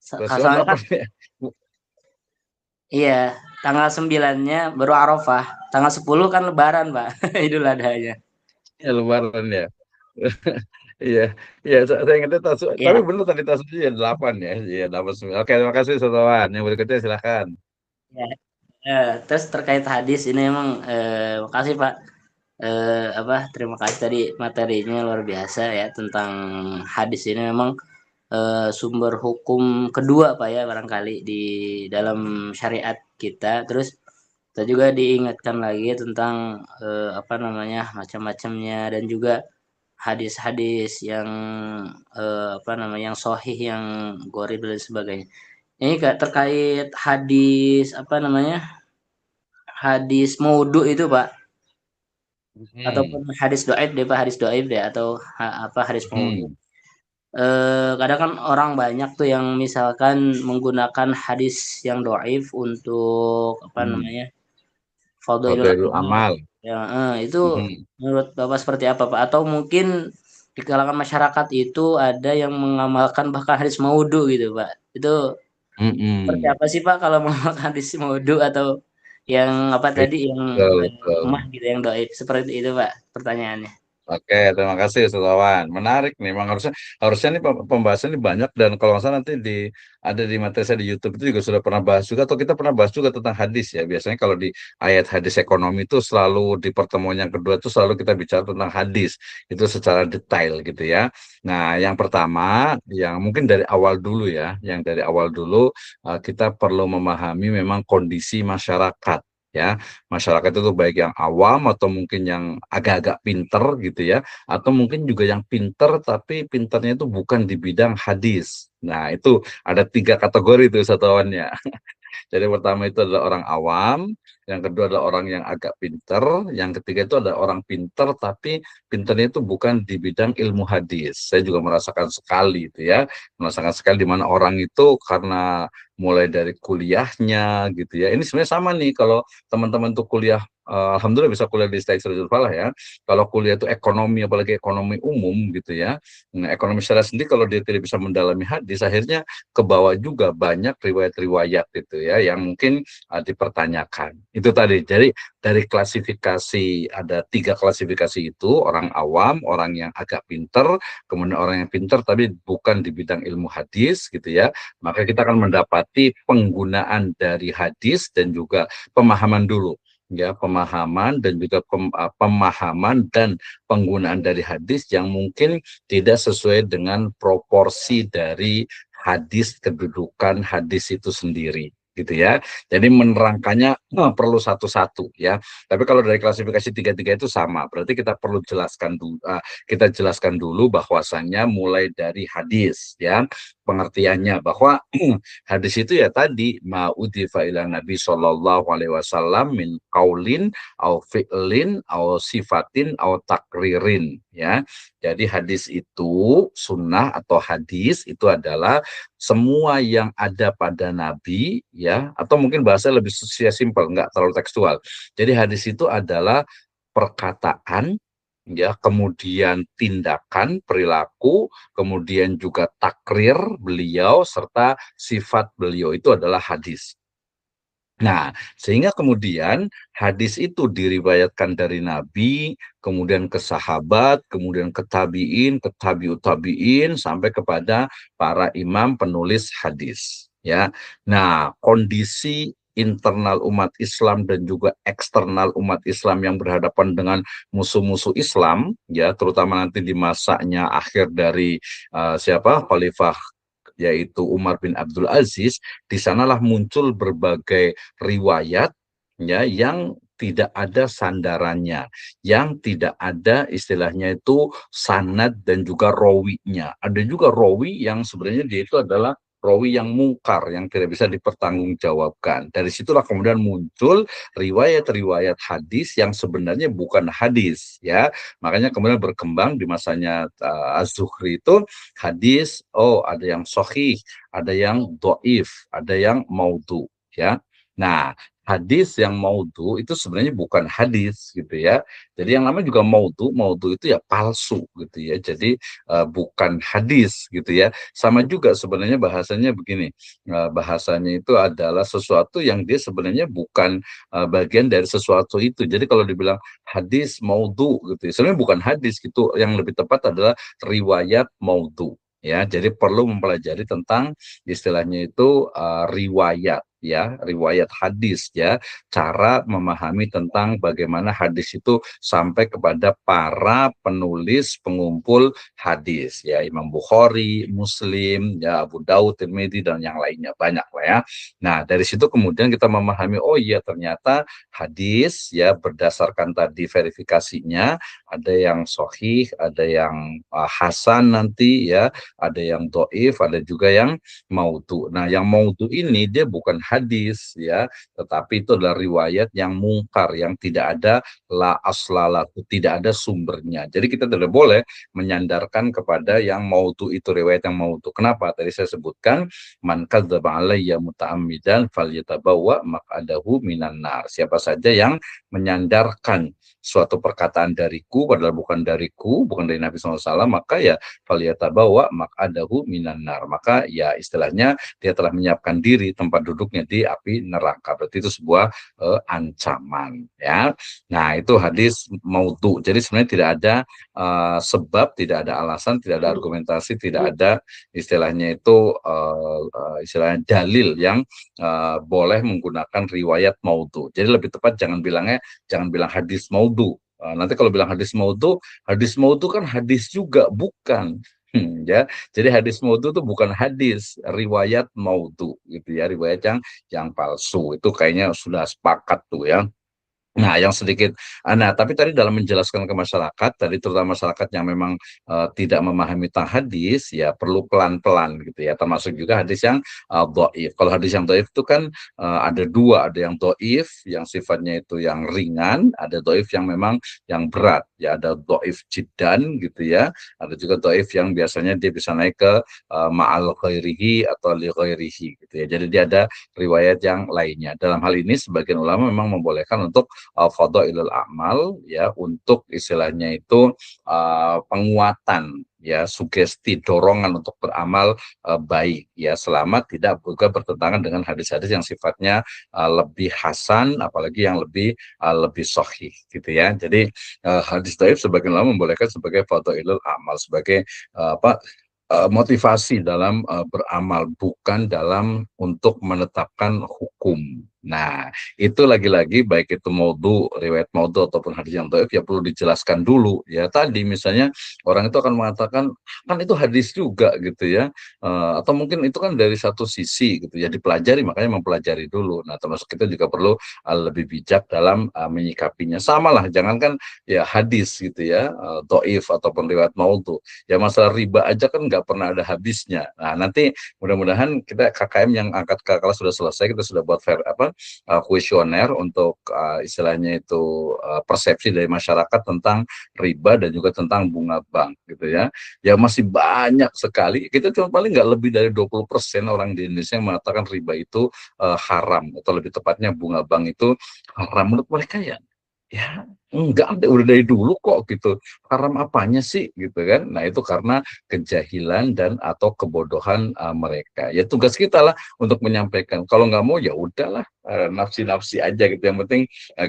Taswa Soalnya kan 8 ya. iya, tanggal 9-nya baru Arafah, tanggal 10 kan Lebaran Pak, Idul Adhanya. Ya, Lebaran ya. Iya, iya, saya ingatnya Taswa. Tapi Iya, benar tadi Taswa ya 8 ya. Iya, 8 9. Oke, terima kasih Saudara. Yang berikutnya silakan. iya. Terus terkait hadis ini emang makasih Pak. Apa terima kasih tadi materinya luar biasa ya tentang hadis ini memang sumber hukum kedua Pak ya barangkali di dalam syariat kita. Terus kita juga diingatkan lagi tentang apa namanya macam-macamnya dan juga hadis-hadis yang apa namanya yang sahih yang gorib dan sebagainya. Ini Kak terkait hadis apa namanya hadis maudhu itu Pak Hmm. ataupun hadis doaib deh Pak hadis doaib deh atau apa hadis maudhu. Hmm. Kadang kan orang banyak tuh yang misalkan menggunakan hadis yang doaif untuk apa Hmm. namanya fadhailul Fadhailul amal. amal. Ya, itu Hmm. menurut Bapak seperti apa Pak? Atau mungkin di kalangan masyarakat itu ada yang mengamalkan bahkan hadis maudhu gitu Pak. Itu seperti Hmm. apa sih Pak kalau mengamalkan hadis maudhu atau yang apa Iya, tadi yang betul, betul. lemah gitu yang dhaif, seperti itu Pak pertanyaannya. Oke, terima kasih Ustaz. Menarik nih, memang harusnya harusnya nih pembahasan ini banyak, dan kalau nggak salah nanti ada di materi saya di YouTube itu juga sudah pernah bahas juga, atau kita pernah bahas juga tentang hadis ya. Biasanya kalau di ayat hadis ekonomi itu selalu di pertemuan yang kedua itu selalu kita bicara tentang hadis itu secara detail gitu ya. Nah, yang pertama yang mungkin dari awal dulu ya, yang dari awal dulu kita perlu memahami memang kondisi masyarakat ya. Masyarakat itu baik yang awam atau mungkin yang agak-agak pinter gitu ya, atau mungkin juga yang pinter tapi pinternya itu bukan di bidang hadis. Nah, itu ada 3 kategori itu satuannya. Jadi pertama itu adalah orang awam, yang kedua adalah orang yang agak pinter, yang ketiga itu ada orang pinter tapi pinternya itu bukan di bidang ilmu hadis. Saya juga merasakan sekali itu ya, merasakan sekali di mana orang itu karena mulai dari kuliahnya gitu ya. Ini sebenarnya sama nih kalau teman-teman tuh kuliah, alhamdulillah bisa kuliah di Staik Suratul Falah ya. Kalau kuliah itu ekonomi, apalagi ekonomi umum gitu ya. Nah, ekonomi secara sendiri kalau dia tidak bisa mendalami hadis, akhirnya ke bawah juga banyak riwayat-riwayat itu ya yang mungkin dipertanyakan. Itu tadi. Jadi dari klasifikasi ada 3 klasifikasi itu, orang awam, orang yang agak pinter, kemudian orang yang pinter tapi bukan di bidang ilmu hadis gitu ya. Maka kita akan mendapati penggunaan dari hadis dan juga pemahaman dulu ya, pemahaman dan juga pemahaman dan penggunaan dari hadis yang mungkin tidak sesuai dengan proporsi dari hadis, kedudukan hadis itu sendiri gitu ya. Jadi menerangkannya perlu satu-satu ya. Tapi kalau dari klasifikasi tiga-tiga itu sama, berarti kita perlu jelaskan dulu, kita jelaskan dulu bahwasannya mulai dari hadis ya, pengertiannya bahwa hadis itu ya tadi ma'udhifa ila Nabi Shallallahu alaihi wasallam min qaulin au fi'lin au sifatin au takririn ya. Jadi hadis itu, sunnah atau hadis itu adalah semua yang ada pada Nabi ya, atau mungkin bahasa lebih simpel, nggak terlalu tekstual. Jadi hadis itu adalah perkataan ya, kemudian tindakan, perilaku, kemudian juga takrir beliau serta sifat beliau, itu adalah hadis. Nah, sehingga kemudian hadis itu diriwayatkan dari Nabi, kemudian ke sahabat, kemudian ke tabi'in, ke tabi'ut tabi'in, sampai kepada para imam penulis hadis. Ya, nah kondisi internal umat Islam dan juga eksternal umat Islam yang berhadapan dengan musuh-musuh Islam, ya terutama nanti di masanya akhir dari siapa Khalifah yaitu Umar bin Abdul Aziz, di sanalah muncul berbagai riwayat ya yang tidak ada sandarannya, yang tidak ada istilahnya itu sanad dan juga rawinya. Ada juga rawi yang sebenarnya dia itu adalah rawi yang mungkar, yang tidak bisa dipertanggungjawabkan. Dari situlah kemudian muncul riwayat-riwayat hadis yang sebenarnya bukan hadis, ya. Makanya kemudian berkembang di masanya Az-Zuhri itu hadis, oh ada yang sahih, ada yang dhaif, ada yang maudhu, ya. Nah, hadis yang maudhu itu sebenarnya bukan hadis gitu ya. Jadi yang namanya juga maudhu itu ya palsu gitu ya. Jadi bukan hadis gitu ya. Sama juga sebenarnya bahasanya begini. Bahasanya itu adalah sesuatu yang dia sebenarnya bukan bagian dari sesuatu itu. Jadi kalau dibilang hadis maudhu gitu ya, sebenarnya bukan hadis gitu. Yang lebih tepat adalah riwayat maudhu. Ya, jadi perlu mempelajari tentang istilahnya itu riwayat ya, riwayat hadis ya, cara memahami tentang bagaimana hadis itu sampai kepada para penulis pengumpul hadis ya, Imam Bukhari, Muslim, ya Abu Daud, Tirmidzi dan yang lainnya banyak lah ya. Nah, dari situ kemudian kita memahami oh iya ternyata hadis ya berdasarkan tadi verifikasinya ada yang sahih, ada yang hasan nanti ya, ada yang dhaif, ada juga yang maudhu. Nah, yang maudhu ini dia bukan hadis ya, tetapi itu adalah riwayat yang mungkar, yang tidak ada la aslalahu, tidak ada sumbernya. Jadi kita tidak boleh menyandarkan kepada yang maudhu itu, riwayat yang maudhu. Kenapa? Tadi saya sebutkan man kadzdzaba alayya muta'ammidan falyatabawwa maq'adahu minan nar. Siapa saja yang menyandarkan suatu perkataan dariku padahal bukan dariku, bukan dari Nabi SAW, maka ya faliyatabawa maq'adahu minan nar. Maka ya istilahnya dia telah menyiapkan diri tempat duduknya di api neraka. Berarti itu sebuah ancaman, ya. Nah, itu hadis maudhu. Jadi sebenarnya tidak ada sebab, tidak ada alasan, tidak ada argumentasi, tidak ada istilahnya itu istilahnya dalil yang boleh menggunakan riwayat maudhu. Jadi lebih tepat jangan bilang hadis maudhu. Nanti kalau bilang hadis maudhu kan hadis juga bukan. Ya, jadi hadis maudhu itu bukan hadis, riwayat maudhu gitu ya, riwayat yang palsu. Itu kayaknya sudah sepakat tuh ya. Nah, yang sedikit, nah tapi tadi dalam menjelaskan ke masyarakat, tadi terutama masyarakat yang memang tidak memahami tentang hadis, ya perlu pelan-pelan gitu ya, termasuk juga hadis yang dhaif. Kalau hadis yang dhaif itu kan ada dua, ada yang dhaif, yang sifatnya itu yang ringan, ada dhaif yang memang yang berat, ya ada dhaif jiddan gitu ya, ada juga dhaif yang biasanya dia bisa naik ke ma'al ghairihi atau li ghairihi gitu ya, jadi dia ada riwayat yang lainnya. Dalam hal ini sebagian ulama memang membolehkan untuk fadhailul a'mal ya, untuk istilahnya itu penguatan ya, sugesti, dorongan untuk beramal baik ya, selama tidak juga bertentangan dengan hadis-hadis yang sifatnya lebih hasan, apalagi yang lebih sahih gitu ya. Jadi hadis dhaif sebagian ulama membolehkan sebagai fadhailul a'mal, sebagai motivasi dalam beramal, bukan dalam untuk menetapkan hukum. Nah, itu lagi-lagi baik itu maudhu, riwayat maudhu ataupun hadis yang dhaif ya perlu dijelaskan dulu. Ya tadi misalnya orang itu akan mengatakan kan itu hadis juga gitu ya. Atau mungkin itu kan dari satu sisi gitu ya, dipelajari, makanya mempelajari dulu. Nah, termasuk kita juga perlu lebih bijak dalam menyikapinya. Sama lah, jangankan ya hadis gitu ya, dhaif ataupun riwayat maudhu. Ya masalah riba aja kan nggak pernah ada habisnya. Nah, nanti mudah-mudahan kita KKM yang angkat ke kelas sudah selesai, kita sudah buat kuesioner untuk istilahnya itu persepsi dari masyarakat tentang riba dan juga tentang bunga bank gitu ya. Ya masih banyak sekali, kita cuma paling nggak lebih dari 20% orang di Indonesia yang mengatakan riba itu haram, atau lebih tepatnya bunga bank itu haram. Menurut mereka ya enggak, udah dari dulu kok gitu. Haram apanya sih gitu kan. Nah, itu karena kejahilan dan atau kebodohan mereka. Ya tugas kita lah untuk menyampaikan. Kalau nggak mau ya udahlah, nafsi-nafsi aja gitu. Yang penting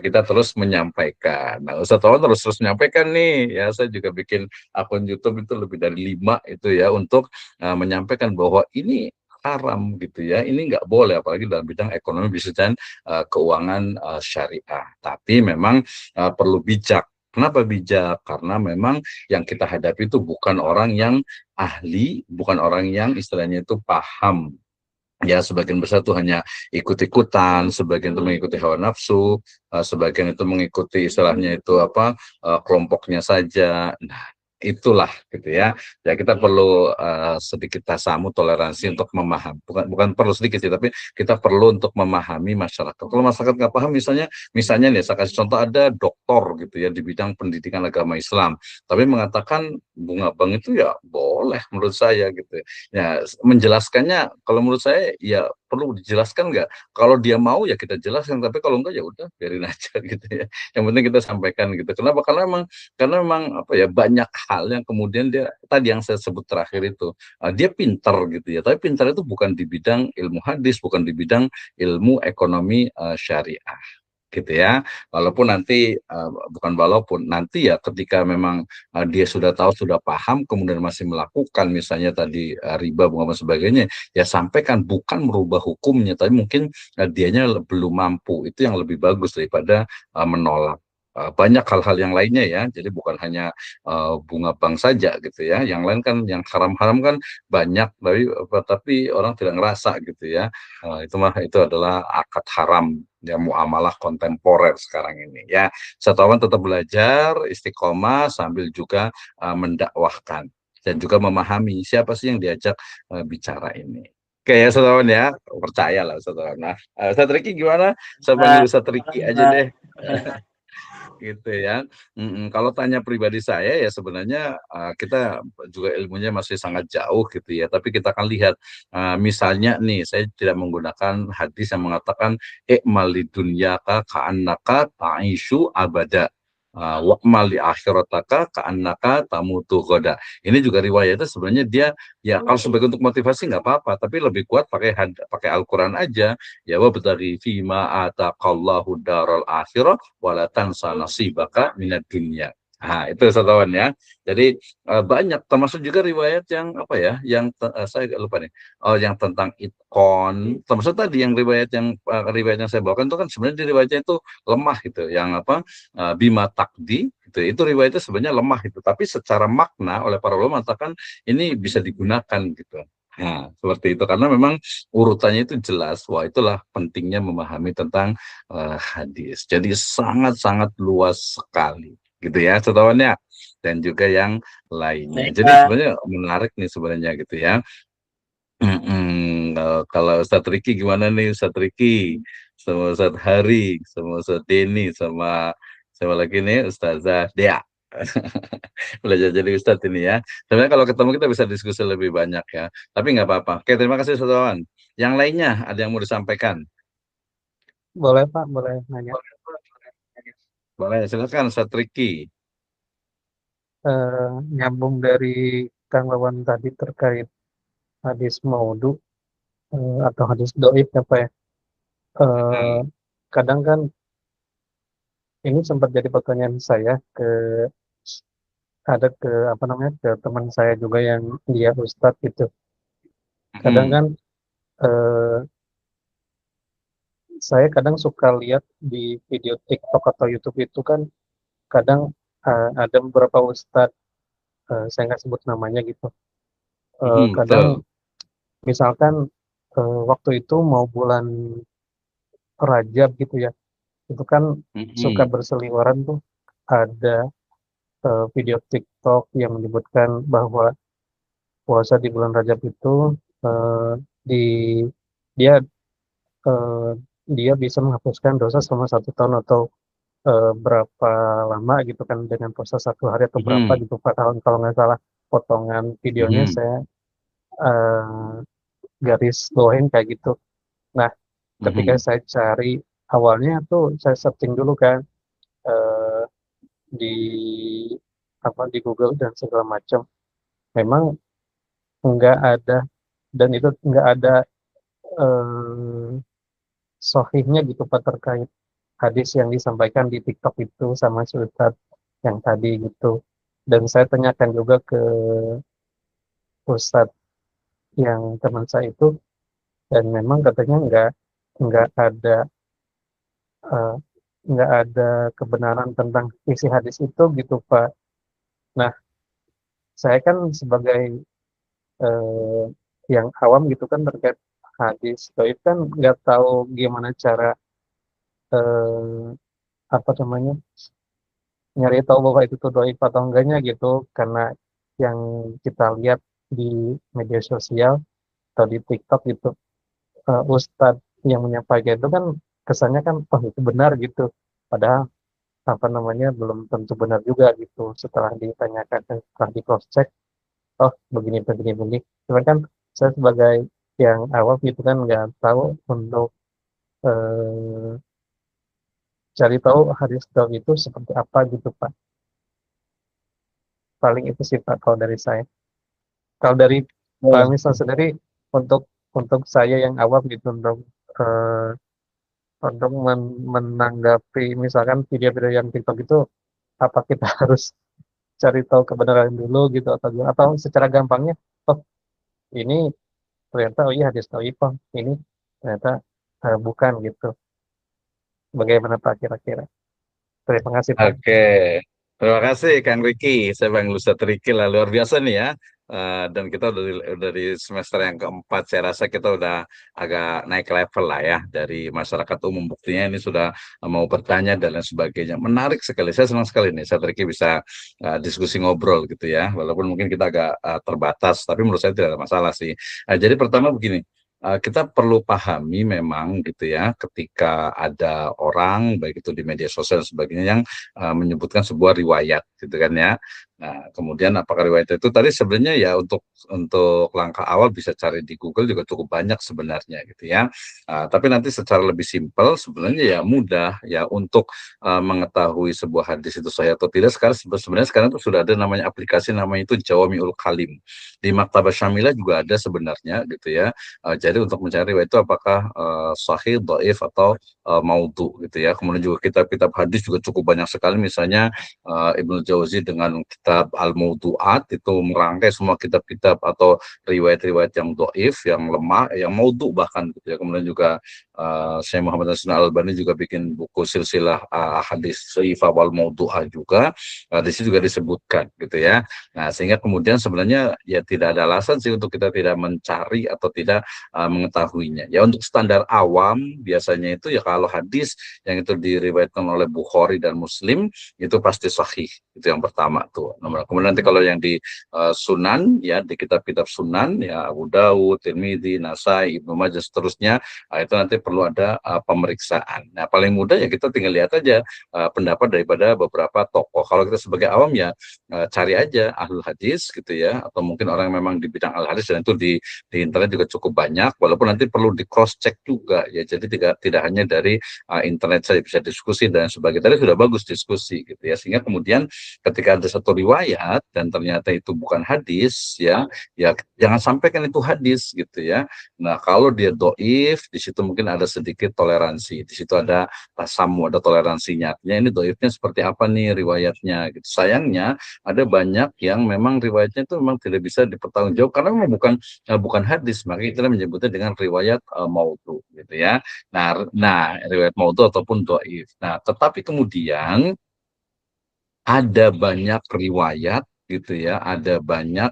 kita terus menyampaikan. Nah, Ustaz Tawan terus menyampaikan nih. Ya, saya juga bikin akun YouTube itu lebih dari 5 itu ya, untuk menyampaikan bahwa ini haram gitu ya, ini nggak boleh, apalagi dalam bidang ekonomi, bisnis, dan keuangan syariah. Tapi memang perlu bijak. Kenapa bijak? Karena memang yang kita hadapi itu bukan orang yang ahli, bukan orang yang istilahnya itu paham. Ya, sebagian besar itu hanya ikut-ikutan, sebagian itu mengikuti hawa nafsu, sebagian itu mengikuti istilahnya itu kelompoknya saja. Nah, itulah gitu ya. Ya kita perlu sedikit tasamu, toleransi untuk memahami. Bukan perlu sedikit sih, tapi kita perlu untuk memahami masyarakat. Kalau masyarakat nggak paham, misalnya nih, saya kasih contoh, ada doktor gitu ya di bidang pendidikan agama Islam, tapi mengatakan bunga bank itu ya boleh menurut saya gitu. Ya, menjelaskannya kalau menurut saya ya perlu dijelaskan nggak? Kalau dia mau ya kita jelaskan, tapi kalau enggak ya udah biarin aja gitu ya. Yang penting kita sampaikan gitu. Kenapa? Karena memang apa ya, banyak hal yang kemudian dia tadi yang saya sebut terakhir itu dia pintar gitu ya, tapi pintar itu bukan di bidang ilmu hadis, bukan di bidang ilmu ekonomi syariah gitu ya. Walaupun nanti ya ketika memang dia sudah tahu, sudah paham, kemudian masih melakukan misalnya tadi riba, bunga dan sebagainya, ya sampaikan, bukan merubah hukumnya, tapi mungkin dianya belum mampu. Itu yang lebih bagus daripada menolak. Banyak hal-hal yang lainnya ya, jadi bukan hanya bunga bank saja gitu ya, yang lain kan, yang haram-haram kan banyak, tapi orang tidak ngerasa gitu ya. Itu adalah akad haram ya, muamalah kontemporer sekarang ini ya. Wisatawan tetap belajar, istiqomah, sambil juga mendakwahkan dan juga memahami siapa sih yang diajak bicara ini. Oke ya wisatawan ya, percayalah wisatawan. Nah, Ustaz Riki gimana? Saya panggil Ustaz Riki aja deh. Gitu ya. Kalau tanya pribadi saya ya sebenarnya kita juga ilmunya masih sangat jauh gitu ya. Tapi kita akan lihat misalnya nih, saya tidak menggunakan hadis yang mengatakan i'mal lidunyaka ka'annaka ta'ishu abada. wa'mal li akhirataka ka'annaka tamutu ghoda. Ini juga riwayatnya sebenarnya dia ya kalau sebagai untuk motivasi nggak apa-apa, tapi lebih kuat pakai Al-Qur'an aja. Ya wa bataghi fima ataqallahu daral akhirah wala tansa nasibaka minad dunya. Nah, itu satuan ya. Jadi banyak termasuk juga riwayat yang apa ya, yang saya agak lupa nih. Oh, yang tentang itkon. Termasuk tadi yang riwayat yang saya bawakan itu kan sebenarnya di riwayatnya itu lemah gitu. Yang apa? Bima takdi itu riwayatnya sebenarnya lemah itu. Tapi secara makna oleh para ulama mengatakan ini bisa digunakan gitu. Nah, seperti itu karena memang urutannya itu jelas. Wah, itulah pentingnya memahami tentang hadis. Jadi sangat-sangat luas sekali gitu ya setahuannya dan juga yang lainnya. Baik, Jadi Pak. sebenarnya menarik nih sebenarnya gitu ya. Kalau Ustadz Riki gimana nih Ustadz Riki sama Ustadz Hari sama Ustadz Denny sama lagi nih Ustazah Dea. Belajar jadi Ustadz ini ya. Sebenarnya kalau ketemu kita bisa diskusi lebih banyak ya. Tapi nggak apa-apa. Oke, terima kasih Ustadz. Yang lainnya ada yang mau disampaikan? Boleh Pak, boleh nanya. Boleh, silakan Ustadz Riki. Nyambung dari Kang Wawan tadi terkait hadis maudhu atau hadis doib apa ya? Eh, Kadang kan ini sempat jadi pertanyaan saya ke apa namanya ke teman saya juga yang dia ustadz gitu. Kadang Hmm. kan eh, saya kadang suka lihat di video TikTok atau YouTube itu kan kadang ada beberapa ustadz, saya nggak sebut namanya gitu. Kadang Betul. misalkan waktu itu mau bulan Rajab gitu ya, itu kan suka Hmm. berseliweran tuh ada video TikTok yang menyebutkan bahwa puasa di bulan Rajab itu eh, di dia eh, dia bisa menghapuskan dosa selama 1 tahun atau berapa lama gitu kan dengan puasa 1 hari atau berapa Hmm. gitu Pak, kalau nggak salah potongan videonya Hmm. saya eh, garis bawahin kayak gitu. Nah, ketika Hmm. saya cari awalnya tuh saya searching dulu kan eh, di di Google dan segala macam. Memang nggak ada dan itu nggak ada eh, sahihnya gitu Pak terkait hadis yang disampaikan di TikTok itu sama si Ustadz yang tadi gitu. Dan saya tanyakan juga ke Ustadz yang teman saya itu dan memang katanya nggak ada eh, nggak ada kebenaran tentang isi hadis itu gitu Pak. Nah, saya kan sebagai eh, yang awam gitu kan terkait hadis, itu kan nggak tahu gimana cara eh, apa namanya nyari tahu bahwa itu tuh doib atau enggaknya gitu karena yang kita lihat di media sosial atau di TikTok gitu, Ustadz yang menyampaikan itu kan kesannya kan oh itu benar gitu padahal apa namanya belum tentu benar juga gitu setelah ditanyakan setelah di cross check oh begini begini begini cuman kan saya sebagai yang awam gitu kan nggak tahu untuk eh, cari tahu hadis doib itu seperti apa gitu Pak, paling itu sih Pak kalau dari saya. Kalau dari Pak Oh. Misal sendiri untuk saya yang awam gitu eh, untuk menanggapi misalkan video-video yang TikTok itu apa kita harus cari tahu kebenaran dulu gitu atau secara gampangnya oh ini ternyata oh iya hadis thaifah ini ternyata bukan gitu. Bagaimana Pak kira-kira? Terima kasih Pak. Oke, terima kasih Kang Riki. Saya Bang Lusat Riki lah luar biasa nih ya. Dan kita udah di semester yang keempat. Saya rasa kita udah agak naik level lah ya dari masyarakat umum. Buktinya ini sudah mau bertanya dan lain sebagainya. Menarik sekali. Saya senang sekali nih. Saya Riki bisa diskusi ngobrol gitu ya. Walaupun mungkin kita agak terbatas, tapi menurut saya tidak ada masalah sih. Jadi pertama begini. Kita perlu pahami memang gitu ya, ketika ada orang baik itu di media sosial dan sebagainya yang menyebutkan sebuah riwayat gitu kan ya. Nah, kemudian apakah riwayat itu tadi sebenarnya ya untuk langkah awal bisa cari di Google juga cukup banyak sebenarnya gitu ya. Tapi nanti secara lebih simpel sebenarnya ya mudah ya untuk mengetahui sebuah hadis itu sahih atau tidak. Sebenarnya sekarang tuh sudah ada namanya aplikasi namanya itu Jawamiul Kalim. Di Maktabah Syamilah juga ada sebenarnya gitu ya. Jadi untuk mencari riwayat itu apakah sahih, dhaif atau maudhu gitu ya. Kemudian juga kitab-kitab hadis juga cukup banyak sekali misalnya Ibnu Jauzi dengan kitab Al-Mawdu'at itu merangkai semua kitab-kitab atau riwayat-riwayat yang doif, yang lemah, yang maudhu bahkan gitu ya. Kemudian juga Syekh Muhammad Nasrul Al-Albani juga bikin buku silsilah hadis dhaifah wal mawdu'ah juga. Di situ juga disebutkan gitu ya. Nah, sehingga kemudian sebenarnya ya tidak ada alasan sih untuk kita tidak mencari atau tidak mengetahuinya. Ya untuk standar awam biasanya itu ya kalau hadis yang itu diriwayatkan oleh Bukhari dan Muslim itu pasti sahih. Itu yang pertama tuh. Kemudian nanti kalau yang di Sunan ya di kitab-kitab Sunan ya Abu Dawud, Tirmidzi, Nasai, Ibnu Majah seterusnya itu nanti perlu ada pemeriksaan. Nah, paling mudah ya kita tinggal lihat aja pendapat daripada beberapa tokoh. Kalau kita sebagai awam ya cari aja ahlul hadis gitu ya atau mungkin orang yang memang di bidang al hadis dan itu di internet juga cukup banyak walaupun nanti perlu di cross check juga ya. Jadi tidak hanya dari internet saja bisa diskusi dan sebagainya. Tadi sudah bagus diskusi gitu ya. Sehingga kemudian ketika ada satu riwayat dan ternyata itu bukan hadis ya jangan sampaikan itu hadis gitu ya. Nah, kalau dia doif di situ mungkin ada sedikit toleransi. Di situ ada tasamu, ada toleransinya. Artinya ini doifnya seperti apa nih riwayatnya gitu. Sayangnya ada banyak yang memang riwayatnya itu memang tidak bisa dipertanggungjawabkan karena memang bukan hadis, maka kita menyebutnya dengan riwayat maudhu gitu ya. Nah, riwayat maudhu ataupun doif. Nah, tetapi kemudian ada banyak riwayat gitu ya, ada banyak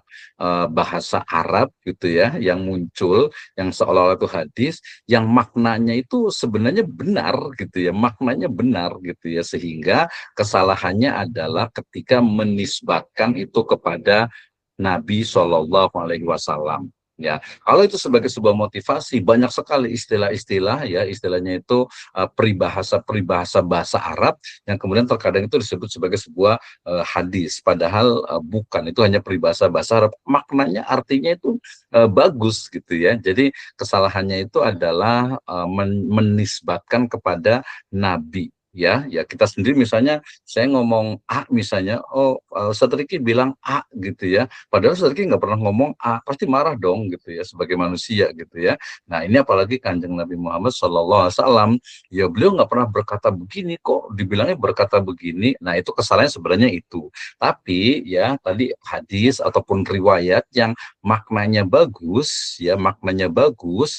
bahasa Arab gitu ya yang muncul yang seolah-olah itu hadis yang maknanya itu sebenarnya benar gitu ya, maknanya benar gitu ya sehingga kesalahannya adalah ketika menisbatkan itu kepada Nabi Shallallahu Alaihi Wasallam. Ya, kalau itu sebagai sebuah motivasi, banyak sekali istilah-istilah ya, istilahnya itu peribahasa-peribahasa bahasa Arab yang kemudian terkadang itu disebut sebagai sebuah hadis, padahal bukan, itu hanya peribahasa bahasa Arab. Maknanya artinya itu bagus gitu ya. Jadi kesalahannya itu adalah menisbatkan kepada Nabi. Ya kita sendiri misalnya saya ngomong A misalnya, oh Ustadz Riki bilang A gitu ya, padahal Ustadz Riki nggak pernah ngomong A, pasti marah dong gitu ya sebagai manusia gitu ya. Nah ini apalagi Kanjeng Nabi Muhammad SAW, ya beliau nggak pernah berkata begini kok, dibilangnya berkata begini. Nah itu kesalahannya sebenarnya itu. Tapi ya tadi hadis ataupun riwayat yang maknanya bagus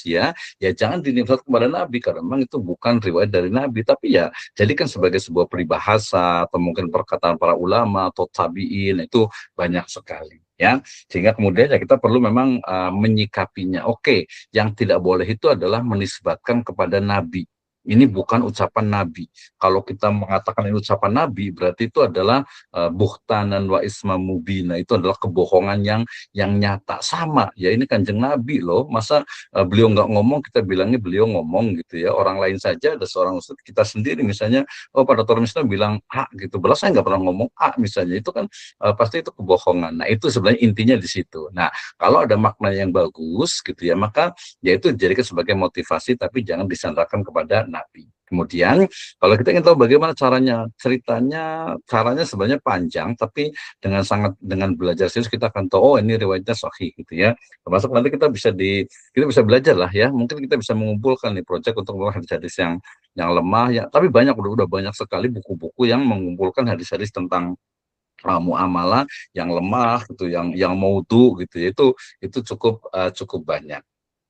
ya jangan dinisbatkan kepada Nabi karena memang itu bukan riwayat dari Nabi, tapi ya jadikan sebagai sebuah peribahasa atau mungkin perkataan para ulama atau tabiin itu banyak sekali ya, sehingga kemudian ya kita perlu memang menyikapinya. Oke, yang tidak boleh itu adalah menisbatkan kepada Nabi. Ini bukan ucapan Nabi. Kalau kita mengatakan ini ucapan Nabi, berarti itu adalah buhtanan wa isma mubina. Itu adalah kebohongan yang nyata. Sama, ya ini Kanjeng Nabi loh. Masa beliau nggak ngomong, kita bilangnya beliau ngomong gitu ya. Orang lain saja, ada seorang ustadz kita sendiri misalnya, oh pada Torah misalnya bilang A gitu. Belas saya nggak pernah ngomong A misalnya. Itu kan pasti itu kebohongan. Nah itu sebenarnya intinya di situ. Nah kalau ada makna yang bagus gitu ya, maka ya itu dijadikan sebagai motivasi, tapi jangan disandarkan kepada Nabi. Kemudian kalau kita ingin tahu bagaimana caranya sebenarnya panjang, tapi dengan belajar serius kita akan tahu oh ini riwayatnya sahih gitu ya. Termasuk nanti kita bisa belajar lah ya. Mungkin kita bisa mengumpulkan nih proyek untuk mengumpulkan hadis-hadis yang lemah ya. Tapi udah banyak sekali buku-buku yang mengumpulkan hadis-hadis tentang muamalah yang lemah gitu, yang maudhu gitu ya. Itu cukup banyak.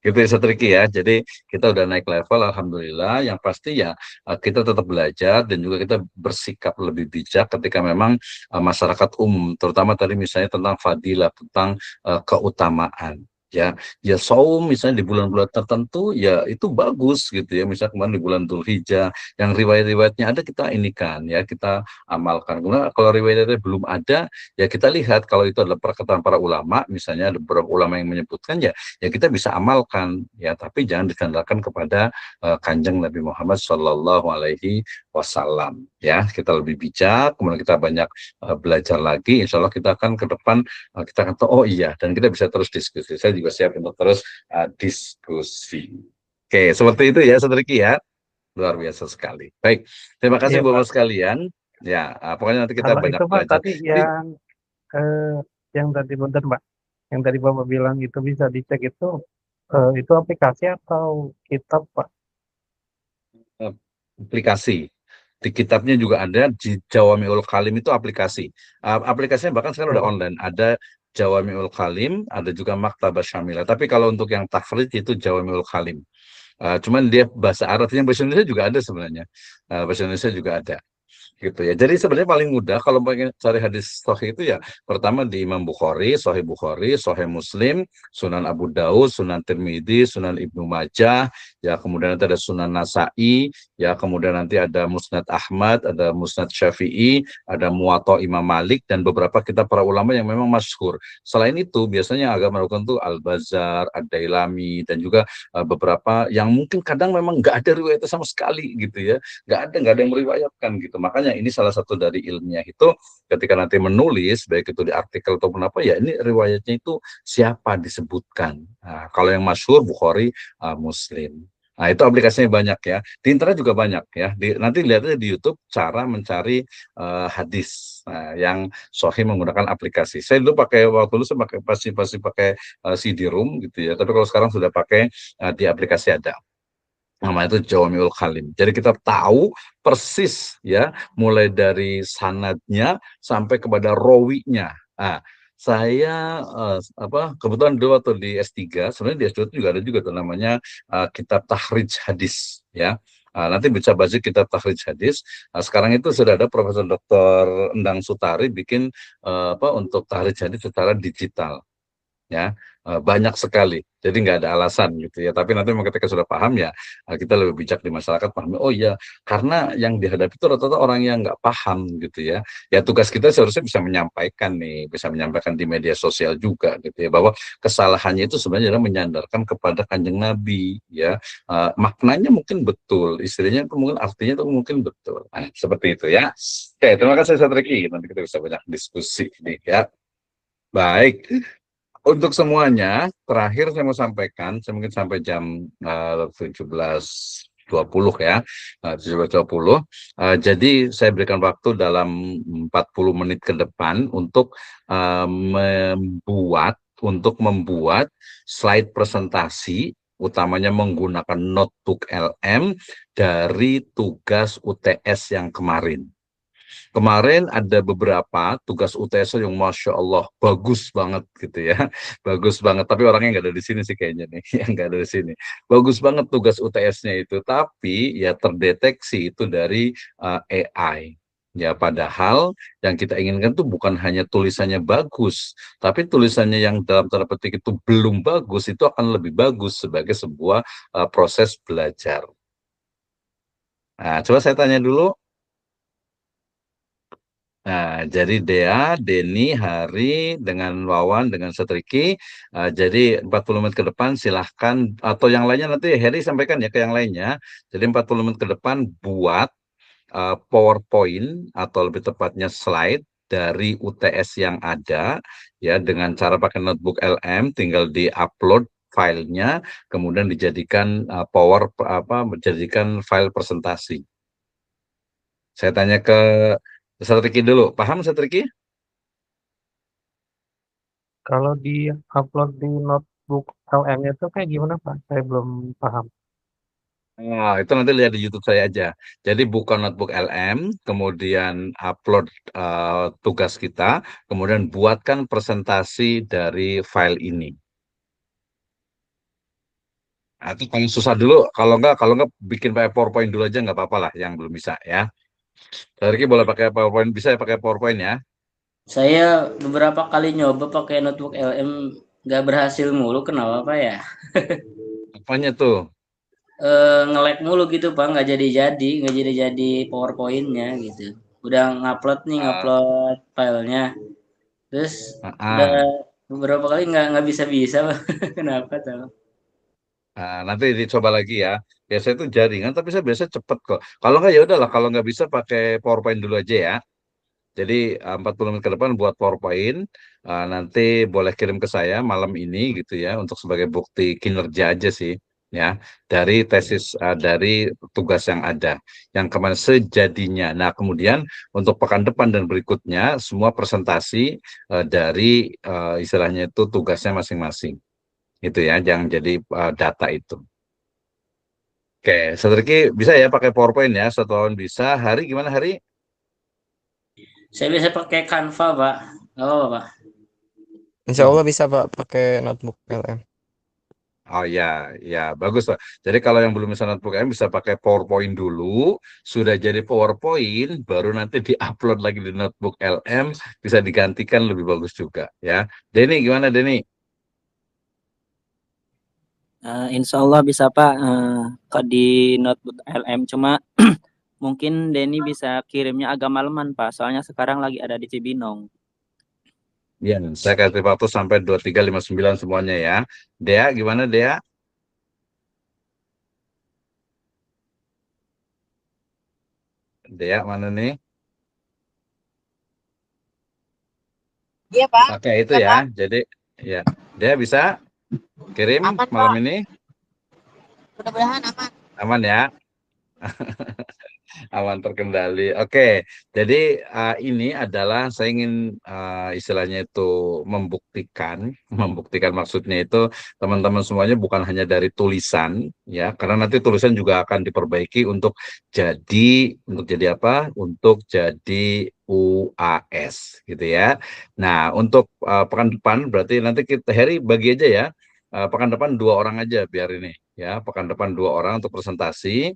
Gitu ya Satriki ya. Jadi kita udah naik level alhamdulillah. Yang pasti ya kita tetap belajar dan juga kita bersikap lebih bijak ketika memang masyarakat umum terutama tadi misalnya tentang fadilah, tentang keutamaan. ya saum misalnya di bulan-bulan tertentu ya itu bagus gitu ya, misalnya kemarin di bulan Dzulhijjah yang riwayat-riwayatnya ada kita ini kan ya kita amalkan. Kemudian kalau riwayatnya belum ada ya kita lihat kalau itu adalah perkataan para ulama, misalnya ada beberapa ulama yang menyebutkan ya kita bisa amalkan ya, tapi jangan disandarkan kepada Kanjeng Nabi Muhammad Shallallahu Alaihi Wasallam ya. Kita lebih bijak, kemudian kita banyak belajar lagi, insya Allah kita akan ke depan kita akan tahu oh iya, dan kita bisa terus diskusi. Saya juga siap untuk terus diskusi. Oke, seperti itu ya, Saudara Ki ya. Luar biasa sekali. Baik, terima kasih Iya, Pak. Bapak sekalian. Ya, pokoknya nanti kita Kalau banyak itu Pak belajar. tadi Jadi, yang tadi bener Pak, yang tadi Bapak bilang itu bisa dicek itu aplikasi atau kitab Pak? aplikasi. Di kitabnya juga ada, di Jawamiul Kalim itu aplikasi. Aplikasinya bahkan sekarang udah Oh, online. Ada Jawamiul Kalim, ada juga Maktabah Syamilah. Tapi kalau untuk yang takhrij itu Jawamiul Kalim. Cuman dia bahasa Arabnya, bahasa Indonesia juga ada sebenarnya. Bahasa Indonesia juga ada. Gitu ya. Jadi sebenarnya paling mudah kalau pengen cari hadis sahih itu ya pertama di Imam Bukhari, Sahih Muslim, Sunan Abu Daud, Sunan Tirmidzi, Sunan Ibnu Majah, ya kemudian nanti ada Sunan Nasa'i, ya kemudian nanti ada Musnad Ahmad, ada Musnad Syafi'i, ada Muwatta Imam Malik dan beberapa kitab para ulama yang memang masyhur. Selain itu biasanya agak melakukan tuh Al-Bazar, Ad-Dailami dan juga beberapa yang mungkin kadang memang nggak ada riwayatnya sama sekali gitu ya, nggak ada yang meriwayatkan gitu. Makanya ini salah satu dari ilmiah itu ketika nanti menulis baik itu di artikel ataupun apa ya ini riwayatnya itu siapa disebutkan. Nah, kalau yang masyhur Bukhari, Muslim. Nah, itu aplikasinya banyak ya. Di internet juga banyak ya. Nanti lihatnya di YouTube cara mencari hadis yang sahih menggunakan aplikasi. Saya dulu pakai waktu dulu saya pakai pasti pakai CD-ROM gitu ya. Tapi kalau sekarang sudah pakai di aplikasi ada namanya itu Jawamiul Kalim. Jadi kita tahu persis ya, mulai dari sanadnya sampai kepada rawinya. Nah, saya kebetulan dulu waktu di S3, sebenarnya di S2 juga ada juga tuh namanya kitab Takhrij Hadis ya. Nanti bisa baca kitab Takhrij Hadis. Sekarang itu sudah ada Profesor Dr. Endang Sutari bikin untuk Takhrij Hadis secara digital ya, banyak sekali, jadi nggak ada alasan gitu ya. Tapi nanti memang ketika sudah paham ya kita lebih bijak di masyarakat pahami oh ya karena yang dihadapi itu rata-rata orang yang nggak paham gitu ya. Ya tugas kita seharusnya bisa menyampaikan nih, bisa menyampaikan di media sosial juga gitu ya, bahwa kesalahannya itu sebenarnya adalah menyandarkan kepada Kanjeng Nabi ya. Maknanya mungkin betul, istilahnya itu mungkin artinya itu mungkin betul. Nah, seperti itu ya. Oke, terima kasih Satriki, nanti kita bisa banyak diskusi nih ya. Baik, untuk semuanya, terakhir saya mau sampaikan, saya mungkin sampai jam 17.20 ya, 17.20. Jadi saya berikan waktu dalam 40 menit ke depan untuk membuat slide presentasi, utamanya menggunakan notebook LM dari tugas UTS yang kemarin. Kemarin ada beberapa tugas UTS yang Masya Allah bagus banget gitu ya, bagus banget. Tapi orangnya nggak ada di sini sih kayaknya nih, yang nggak ada di sini. Bagus banget tugas UTS-nya itu, tapi ya terdeteksi itu dari AI. Ya padahal yang kita inginkan tuh bukan hanya tulisannya bagus, tapi tulisannya yang dalam tanda petik itu belum bagus, itu akan lebih bagus sebagai sebuah proses belajar. Nah, coba saya tanya dulu. Nah, jadi Dea, Denny, Hari, dengan Wawan, dengan Setriki. Jadi 40 menit ke depan silahkan, atau yang lainnya nanti Harry sampaikan ya ke yang lainnya. Jadi 40 menit ke depan buat PowerPoint atau lebih tepatnya slide dari UTS yang ada ya dengan cara pakai notebook LM, tinggal di-upload filenya, kemudian dijadikan menjadikan file presentasi. Saya tanya ke Setriki dulu, paham Setriki? kalau di upload di notebook LM itu kayak gimana Pak? Saya belum paham. Nah, itu nanti lihat di YouTube saya aja. Jadi buka notebook LM, kemudian upload tugas kita, kemudian buatkan presentasi dari file ini. Nah, itu paling susah dulu. Kalau nggak bikin pakai PowerPoint dulu aja nggak apa-apa lah, yang belum bisa ya. Dari boleh pakai PowerPoint, bisa ya pakai PowerPoint ya. Saya beberapa kali nyoba pakai notebook LM nggak berhasil mulu, kenapa Pak ya? Apanya tuh? Nge-lag mulu gitu Pak, nggak jadi PowerPoint-nya gitu. Udah ngupload nih, Ah, ngupload filenya, terus ah, udah ah. beberapa kali nggak bisa-bisa Pak. Kenapa tahu? Nah, nanti dicoba lagi ya. Biasanya itu jaringan, tapi saya biasa cepet kok. Kalau nggak ya udahlah, kalau nggak bisa pakai PowerPoint dulu aja ya. Jadi 40 menit ke depan buat PowerPoint, nanti boleh kirim ke saya malam ini gitu ya, untuk sebagai bukti kinerja aja sih, ya, dari tesis, dari tugas yang ada, yang kemarin sejadinya. Nah, kemudian untuk pekan depan dan berikutnya, semua presentasi dari istilahnya itu tugasnya masing-masing, itu ya, yang jadi data itu. Oke, Saudara bisa ya pakai PowerPoint ya, satu bisa. Hari gimana hari? Saya biasa pakai Canva Pak. Nggak apa-apa Pak. Insya Allah bisa Pak pakai notebook LM. Oh ya, ya bagus Pak. Jadi kalau yang belum bisa notebook M bisa pakai PowerPoint dulu. Sudah jadi PowerPoint, baru nanti diupload lagi di notebook LM, bisa digantikan lebih bagus juga ya. Denny gimana Denny? Insya Allah bisa Pak, di notebook LM, cuma mungkin Denny bisa kirimnya agak maleman Pak, soalnya sekarang lagi ada di Cibinong. Ya, saya kasih waktu sampai 23:59 semuanya ya. Dea gimana Dea? Dea mana nih? Iya Pak, Oke itu bisa ya. Pak, Jadi ya, Dea bisa kirim aman malam Pak, ini? mudah-mudahan aman. Aman ya? Aman terkendali. Oke, jadi ini adalah saya ingin istilahnya itu membuktikan, membuktikan maksudnya itu teman-teman semuanya bukan hanya dari tulisan ya, karena nanti tulisan juga akan diperbaiki untuk jadi apa? Untuk jadi UAS gitu ya. Nah, untuk pekan depan berarti nanti kita Heri bagi aja ya. Pekan depan 2 orang aja biar ini ya, pekan depan 2 orang untuk presentasi.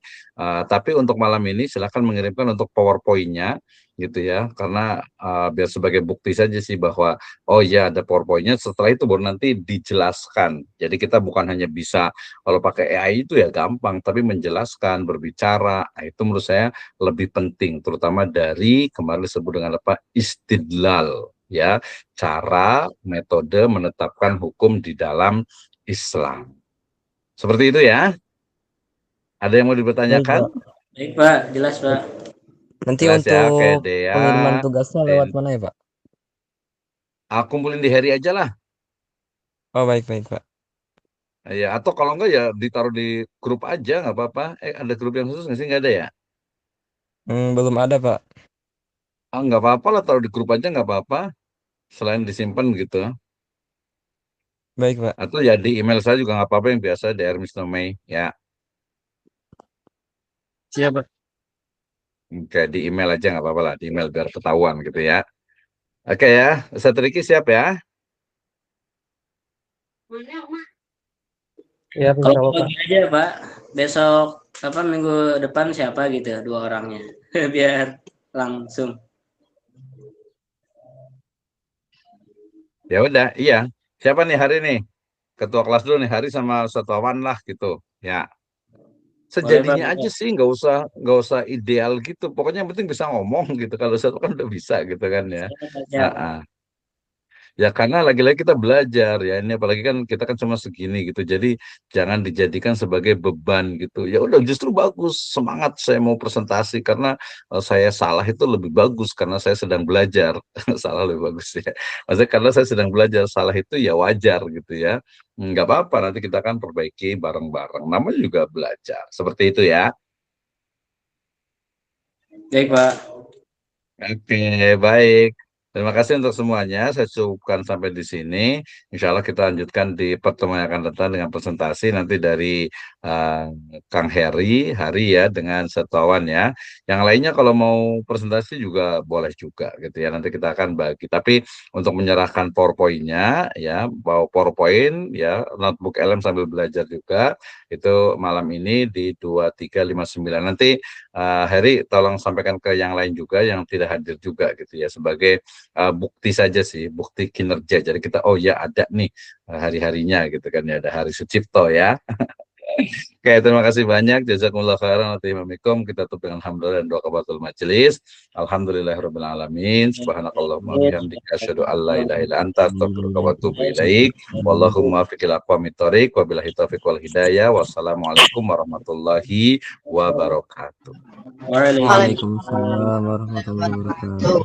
Tapi untuk malam ini silakan mengirimkan untuk PowerPoint-nya gitu ya, karena biar sebagai bukti saja sih bahwa oh ya ada PowerPoint-nya. Setelah itu baru nanti dijelaskan. Jadi kita bukan hanya bisa kalau pakai AI itu ya gampang, tapi menjelaskan, berbicara, nah, itu menurut saya lebih penting, terutama dari kemarin disebut dengan apa istidlal ya, cara metode menetapkan hukum di dalam Islam. Seperti itu ya. Ada yang mau Baik dipertanyakan? Pak. Baik Pak, jelas Pak. Nanti Jelas ya, oke untuk Dea, pengiriman tugasnya lewat Den, mana ya Pak? kumpulin di Heri aja lah. Oh baik Pak. Ya, atau kalau enggak ya ditaruh di grup aja, nggak apa-apa. Ada grup yang khusus nggak sih? Nggak ada ya? Belum ada Pak. Nggak apa-apa lah, taruh di grup aja nggak apa-apa. Selain disimpan gitu. Baik Pak. Atau ya di email saya juga nggak apa-apa yang biasa, DR ya. Siap Pak. Oke, di email aja nggak apa-apa lah. Di email biar ketahuan gitu ya. Oke ya, Ustadz Riki siap ya? Ya, Kalau insya Allah Pak. bagi aja Pak, besok apa minggu depan siapa gitu 2 orangnya, biar langsung. Ya udah, iya. Siapa nih hari nih? Ketua kelas dulu nih, Hari sama Ustadz Wawan lah gitu. Ya. Boleh Pak, Sejadinya aja boleh. sih, nggak usah ideal gitu, pokoknya yang penting bisa ngomong gitu. Kalau satu kan udah bisa gitu kan ya. Siapa, Ah, siapa. ah. Ya karena lagi-lagi kita belajar ya, ini apalagi kan kita kan cuma segini gitu, jadi jangan dijadikan sebagai beban gitu. Ya udah, justru bagus, semangat, saya mau presentasi karena saya salah itu lebih bagus karena saya sedang belajar. Salah lebih bagus ya, maksudnya karena saya sedang belajar, salah itu ya wajar gitu ya. Nggak apa-apa, nanti kita akan perbaiki bareng-bareng, namanya juga belajar seperti itu ya. Baik Pak. Oke, baik. Terima kasih untuk semuanya. Saya cukupkan sampai di sini. Insya Allah kita lanjutkan di pertemuan yang akan datang dengan presentasi nanti dari eh, Kang Hari ya, dengan Setawa ya. Yang lainnya kalau mau presentasi juga boleh juga gitu ya. Nanti kita akan bagi. Tapi untuk menyerahkan PowerPoint-nya ya, bawa PowerPoint ya, notebook LM sambil belajar juga. itu malam ini di 2359. Nanti Heri tolong sampaikan ke yang lain juga yang tidak hadir juga gitu ya, sebagai bukti saja sih, bukti kinerja. Jadi kita oh ya ada nih hari-harinya gitu kan ya, ada Hari Sucipto ya. Oke, terima kasih banyak. Jazakumullah khairan wa timikum. Kita tutup dengan hamdalah dan doa kafatul majelis. Alhamdulillahirabbil alamin. Subhanakallahumma bihamdika asyhadu an la ilaha illa anta astaghfiruka wa atubu ilaik. Wallahumma fiqil aqwamit thoriq wa billahi taufiq wal hidayah. Wassalamualaikum warahmatullahi wabarakatuh. Waalaikumsalam. Waalaikumsalam warahmatullahi wabarakatuh.